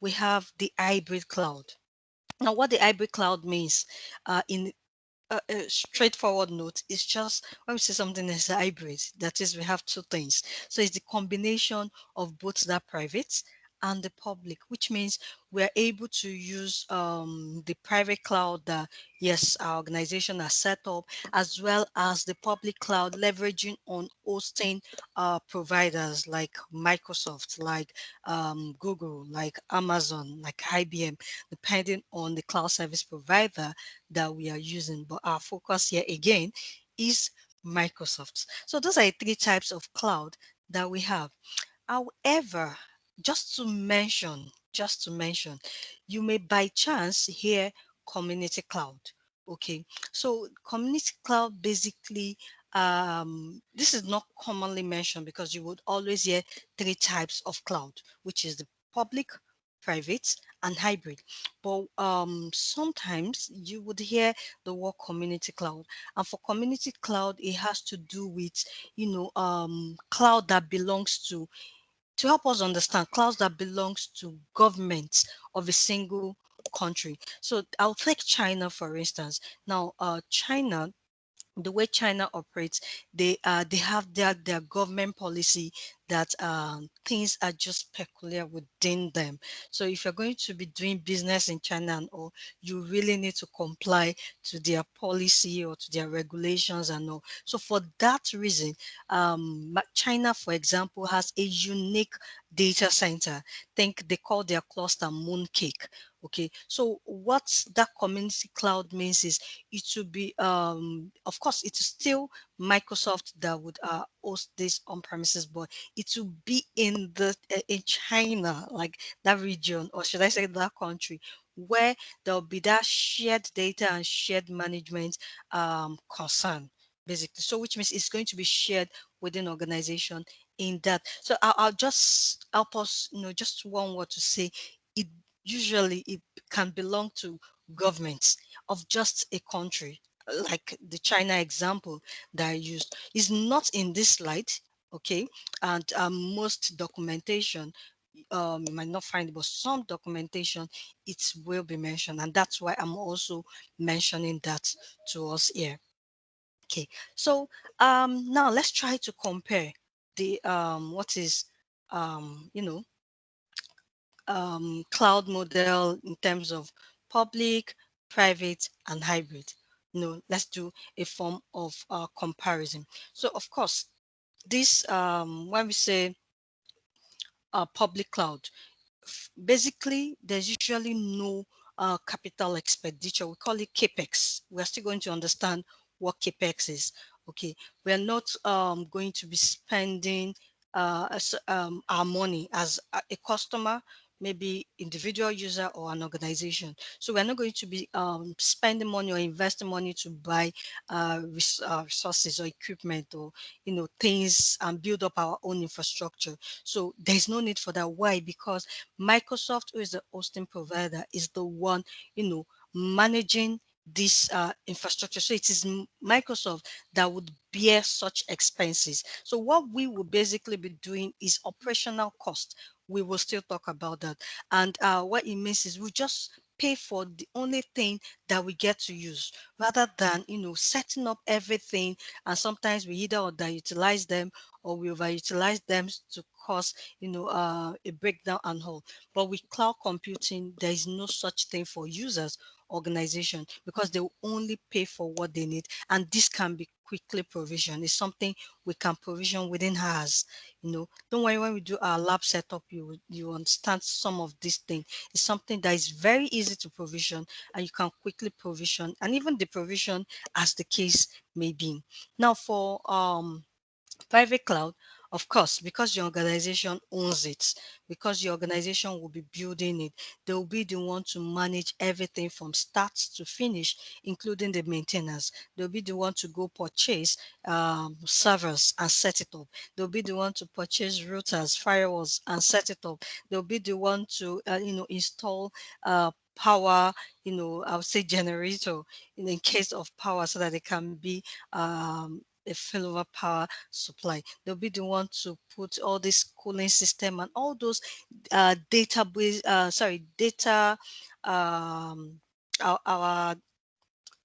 We have the hybrid cloud. Now, what the hybrid cloud means in a straightforward note, is just when we say something is hybrid, that is, we have two things. So it's the combination of both that private and the public, which means we're able to use the private cloud that, yes, our organization has set up, as well as the public cloud, leveraging on hosting providers like Microsoft, like Google, like Amazon, like IBM, depending on the cloud service provider that we are using. But our focus here again is Microsoft. So those are the three types of cloud that we have. However, just to mention, you may by chance hear community cloud. Okay, so community cloud basically, this is not commonly mentioned because you would always hear three types of cloud, which is the public, private, and hybrid. But sometimes you would hear the word community cloud, and for community cloud, it has to do with cloud that belongs to help us understand clouds that belongs to governments of a single country. So I'll take China for instance. Now, China, the way China operates, they have their government policy that things are just peculiar within them. So if you're going to be doing business in China and all, you really need to comply to their policy or to their regulations and all. So for that reason, China, for example, has a unique data center. Think they call their cluster Mooncake. Okay, so what that community cloud means is it will be of course it's still Microsoft that would host this on premises, but it will be in China, like that region, or should I say that country, where there'll be that shared data and shared management concern, basically. So which means it's going to be shared within organization in that. So I'll just help us, just one word to say it. Usually it can belong to governments of just a country, like the China example that I used, is not in this slide, okay? And most documentation, you might not find it, but some documentation, it will be mentioned. And that's why I'm also mentioning that to us here. Okay, so now let's try to compare the what is you know cloud model in terms of public, private, and hybrid. Let's do a form of comparison. So, of course, this when we say public cloud, basically there's usually no capital expenditure. We call it capex. We're still going to understand what capex is. Okay, we're not going to be spending our money as a customer, maybe individual user or an organization. So we're not going to be spending money or investing money to buy resources or equipment, or things, and build up our own infrastructure. So there's no need for that. Why? Because Microsoft, who is the hosting provider, is the one, managing this infrastructure. So it is Microsoft that would bear such expenses. So what we will basically be doing is operational cost. We will still talk about that. And what it means is we just pay for the only thing that we get to use, rather than setting up everything, and sometimes we either underutilize them or we overutilize them to cause a breakdown and all. But with cloud computing, there is no such thing for users organization, because they will only pay for what they need, and this can be quickly provisioned. It's something we can provision within hours. Don't worry, when we do our lab setup, you understand some of these things. It's something that is very easy to provision, and you can quickly provision, and even the provision as the case may be. Now for private cloud, of course, because your organization owns it, because your organization will be building it, they will be the one to manage everything from start to finish, including the maintenance. They'll be the one to go purchase servers and set it up. They'll be the one to purchase routers, firewalls, and set it up. They'll be the one to install power, I would say generator in case of power, so that it can be a failover power supply. They'll be the one to put all this cooling system and all those data, um, our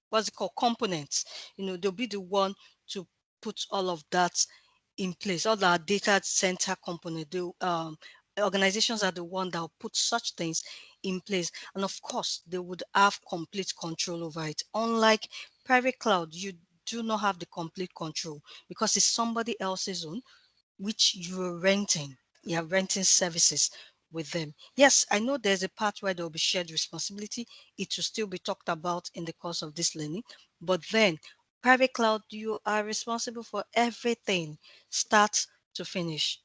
what's it called, components. They'll be the one to put all of that in place, all our data center component. The organizations are the one that will put such things in place, and of course they would have complete control over it. Unlike private cloud, you do not have the complete control, because it's somebody else's own, which you're renting. You're renting services with them. Yes, I know there's a part where there will be shared responsibility. It will still be talked about in the course of this learning. But then, private cloud, you are responsible for everything, start to finish.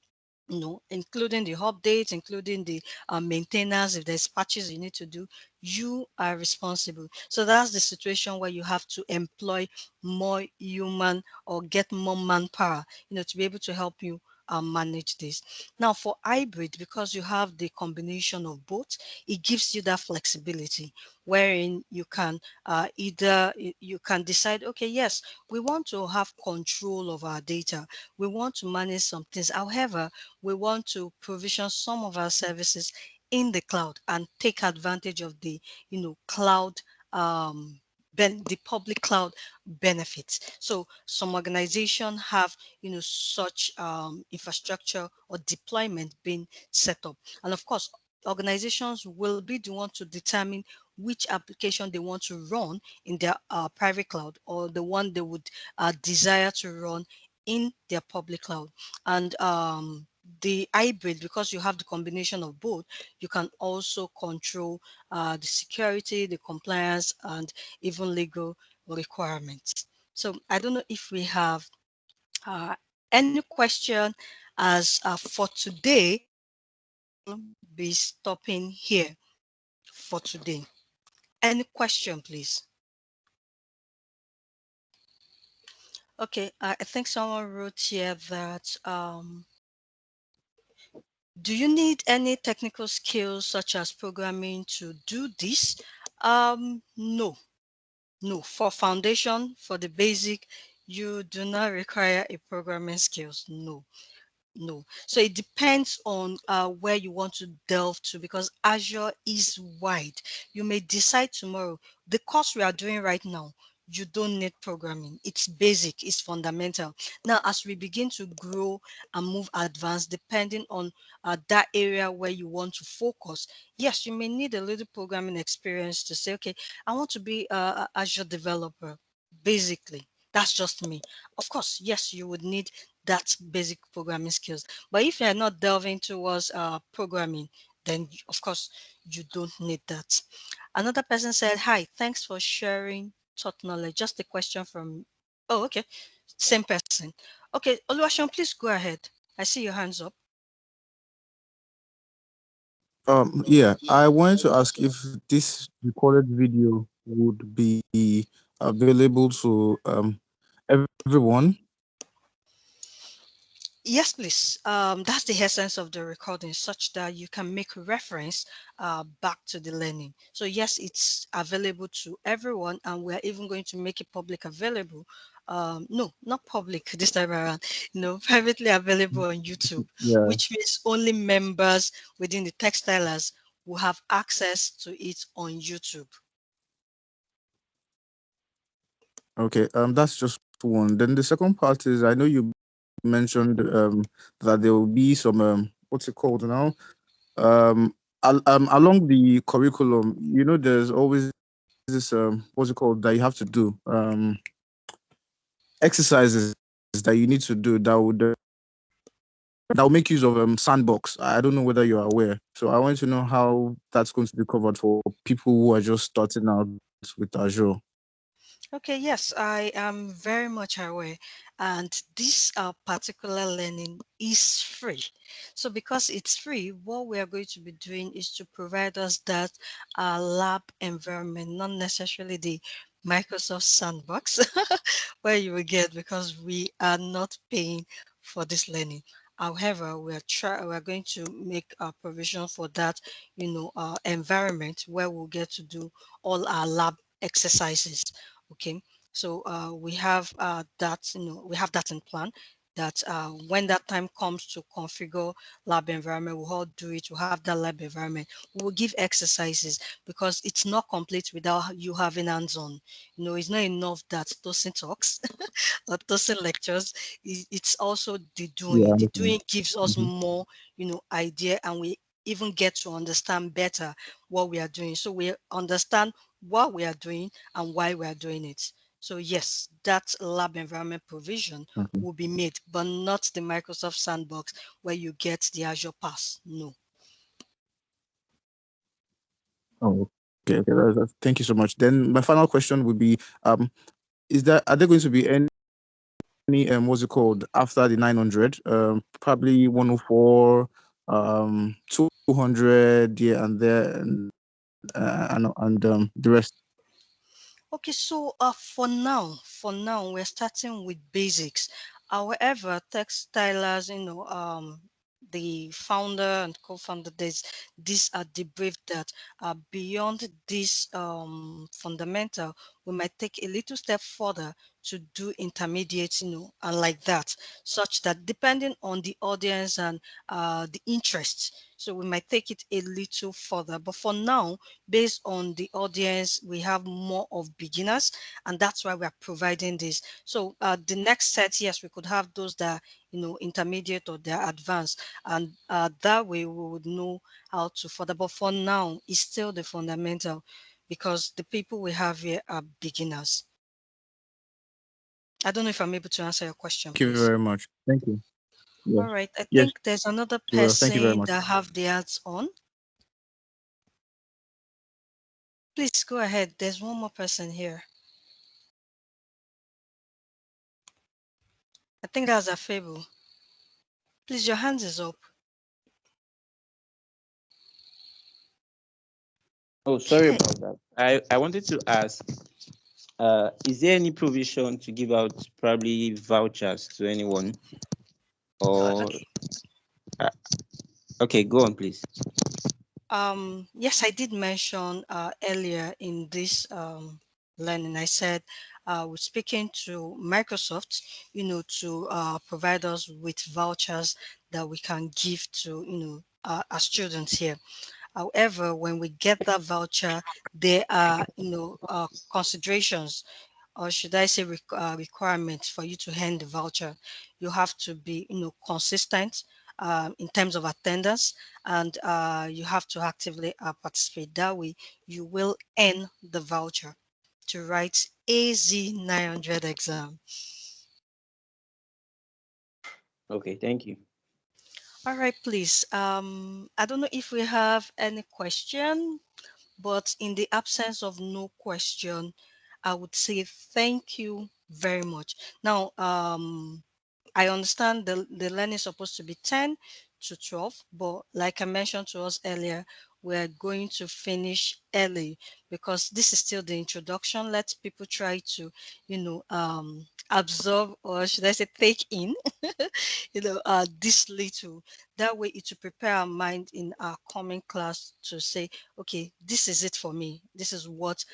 Including the updates, including the maintenance. If there's patches you need to do, you are responsible. So that's the situation where you have to employ more human or get more manpower, to be able to help you manage this. Now for hybrid, because you have the combination of both, it gives you that flexibility wherein you can either you can decide, okay, yes, we want to have control of our data, we want to manage some things, however we want to provision some of our services in the cloud and take advantage of the cloud um, the public cloud benefits. So some organizations have such infrastructure or deployment being set up, and of course organizations will be the one to determine which application they want to run in their private cloud or the one they would desire to run in their public cloud. And the hybrid, because you have the combination of both, you can also control the security, the compliance, and even legal requirements. So I don't know if we have uh, any question as for today. Be stopping here for today. Any question, please? Okay, I think someone wrote here that do you need any technical skills such as programming to do this? No, no. For foundation, for the basic, you do not require a programming skills. No. No. So it depends on where you want to delve to, because Azure is wide. You may decide tomorrow, the course we are doing right now, you don't need programming. It's basic, it's fundamental. Now, as we begin to grow and move advanced, depending on that area where you want to focus, yes, you may need a little programming experience to say, okay, I want to be a Azure developer, basically. That's just me. Of course, yes, you would need that basic programming skills. But if you're not delving towards programming, then of course you don't need that. Another person said, "Hi, thanks for sharing thought knowledge." Just a question from. Oh, okay, same person. Okay, Oluwaseun, please go ahead. I see your hands up. Yeah, I wanted to ask if this recorded video would be available to everyone. Yes, please. That's the essence of the recording, such that you can make reference back to the learning. So yes, it's available to everyone, and we're even going to make it public available. No, not public this time around. No, privately available on YouTube, Yeah. which means only members within the textilers will have access to it on YouTube. Okay. That's just one. Then the second part is I know you mentioned that there will be some what's it called now? Along the curriculum, there's always this what's it called that you have to do exercises that you need to do that will make use of sandbox. I don't know whether you're aware. So I want to know how that's going to be covered for people who are just starting out with Azure. Okay, yes, I am very much aware. And this particular learning is free. So because it's free, what we are going to be doing is to provide us that lab environment, not necessarily the Microsoft sandbox where you will get, because we are not paying for this learning. However, we are going to make a provision for that, environment where we'll get to do all our lab exercises. Okay, so we have that in plan, that when that time comes to configure lab environment, we'll all do it. We'll have that lab environment. We will give exercises, because it's not complete without you having hands-on. It's not enough that Tosin talks or Tosin lectures. It's also the Yeah, I doing. The understand. doing gives us Mhm. more, idea, and we even get to understand better what we are doing. So we understand what we are doing and why we are doing it. So yes, that lab environment provision Okay. will be made, but not the Microsoft Sandbox where you get the Azure Pass. No. Oh, okay. Okay. Thank you so much. Then my final question would be: are there going to be any what's it called after the 900? Probably 104, 200, yeah, and there, and the rest. Okay, so for now we're starting with basics. However, Textiles, the founder and co-founder, these are debriefed that beyond this fundamental, we might take a little step further to do intermediate, and like that, such that depending on the audience and the interests, so we might take it a little further. But for now, based on the audience, we have more of beginners, and that's why we are providing this. So the next set, yes, we could have those that intermediate or they're advanced, and that way we would know how to further. But for now, it's still the fundamental, because the people we have here are beginners. I don't know if I'm able to answer your question, Thank you please. very much. Thank you. Yes. All right. I Yes. think there's another Well, thank you very person much. that have the ads on. Please go ahead. There's one more person here. I think that's a Fable. Please, your hands is up. Oh, sorry Okay. about that. I wanted to ask, is there any provision to give out probably vouchers to anyone? Or Okay. okay, go on, please. Yes, I did mention earlier in this learning, I said we're speaking to Microsoft, to provide us with vouchers that we can give to, our students here. However, when we get that voucher, there are, considerations, or should I say requirements for you to hand the voucher. You have to be, consistent in terms of attendance, and you have to actively participate. That way, you will earn the voucher to write AZ 900 exam. Okay, thank you. All right, please. I don't know if we have any question, but in the absence of no question, I would say thank you very much. Now, I understand the learning is supposed to be 10 to 12, but like I mentioned to us earlier, we're going to finish early because this is still the introduction. Let people try to, absorb, or should I say take in, this little. That way it will prepare our mind in our coming class to say, okay, this is it for me. This is what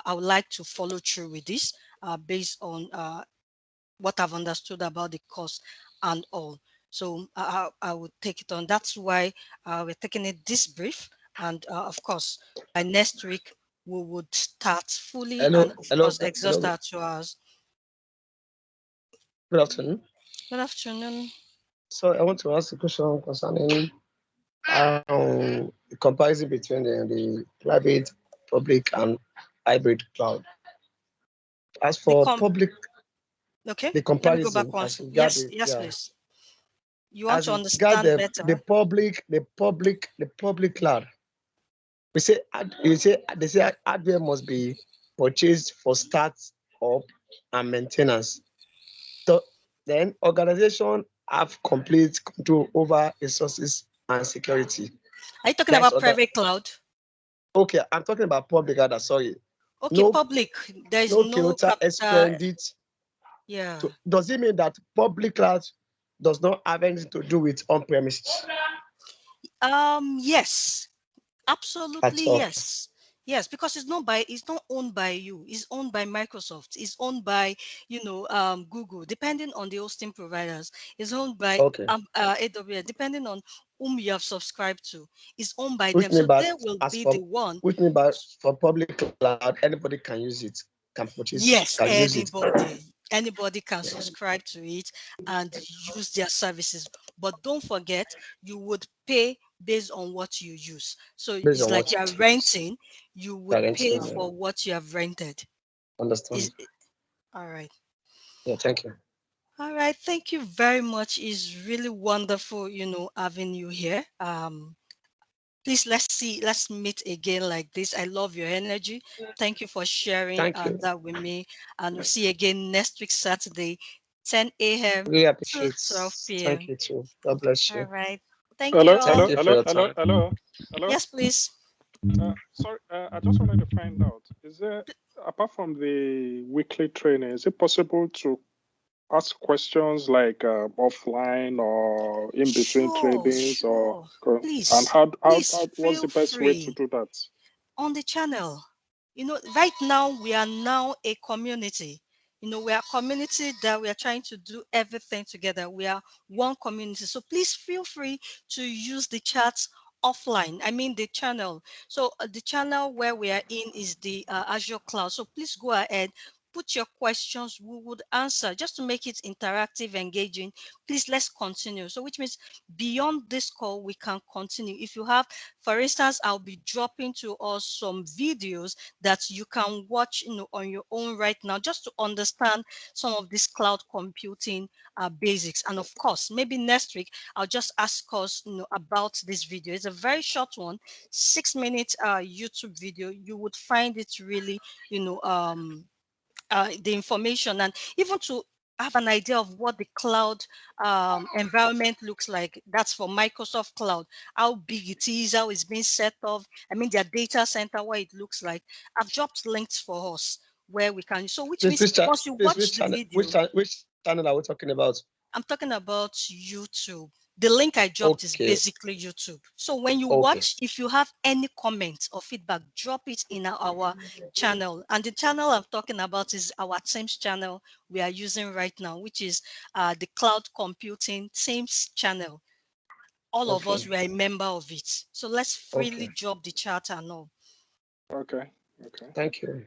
I would like to follow through with this based on what I've understood about the course and all. So I would take it on. That's why we're taking it this brief. And of course, by next week, we would start fully Hello, and, of hello, course, exhaust hello. our 2 hours. Good afternoon. Good afternoon. So I want to ask a question concerning the comparison between the private, public, and hybrid cloud. As The for com public, Okay, the let me go back comparison once. as regard Yes, the yes, yeah, please. You want as to regard understand the better? public, the public cloud. We say they say hardware must be purchased for start up and maintenance. So then organization have complete control over resources and security. Are you talking That's about other. private cloud? Okay, I'm talking about public order. Sorry, Okay, no, public. There is no no filter capital. expended. Yeah. So does it mean that public cloud does not have anything to do with on premises Yes. at Absolutely, all? yes. Yes, because it's not owned by you. It's owned by Microsoft. It's owned by, Google, depending on the hosting providers. It's owned by Okay, AWS, depending on whom you have subscribed to. It's owned by which them. mean So by they will as be the for one. which mean by for public cloud anybody can use it, can purchase, Yes, can use it. anybody can Yeah, subscribe to it and use their services. But don't forget, you would pay based on what you use. So based it's on like what you're it is. renting, you would pay Guaranteed. Yeah. for what you have rented. Understand? Is all right. Yeah, thank you. All right, thank you very much. It's really wonderful, having you here. Please let's meet again like this. I love your energy. Thank you for sharing Thank you. that with me, and we'll see you again next week Saturday, 10 a.m. Really to appreciate. 12 Thank p.m. you too. God bless All you. right, thank you Hello, Thank hello, all. you for hello, your hello, time. hello, hello. Yes, please. Sorry, I just wanted to find out, is there, apart from the weekly training, is it possible to ask questions like offline or in between tradings, or and Please, how what's feel the best way to free do that? on the channel. Right now we are now a community. We are a community that we are trying to do everything together. We are one community. So please feel free to use the chats offline. I mean the channel. So the channel where we are in is the Azure Cloud. So please go ahead, put your questions. We would answer just to make it interactive, engaging. Please, let's continue. So which means beyond this call, we can continue. If you have, for instance, I'll be dropping to us some videos that you can watch on your own right now, just to understand some of this cloud computing basics. And of course, maybe next week I'll just ask us about this video. It's a very short one, 6 minute YouTube video. You would find it really the information, and even to have an idea of what the cloud environment looks like. That's for Microsoft Cloud, how big it is, how it's being set up. I mean, their data center, what it looks like. I've dropped links for us where we can. So which means once you watch the video, which channel are we talking about? I'm talking about YouTube. The link I dropped is basically YouTube. So when you watch, if you have any comments or feedback, drop it in our channel. And the channel I'm talking about is our Teams channel we are using right now, which is the Cloud Computing Teams channel. All of us were a member of it. So let's freely drop the chat and all. Okay. Thank you.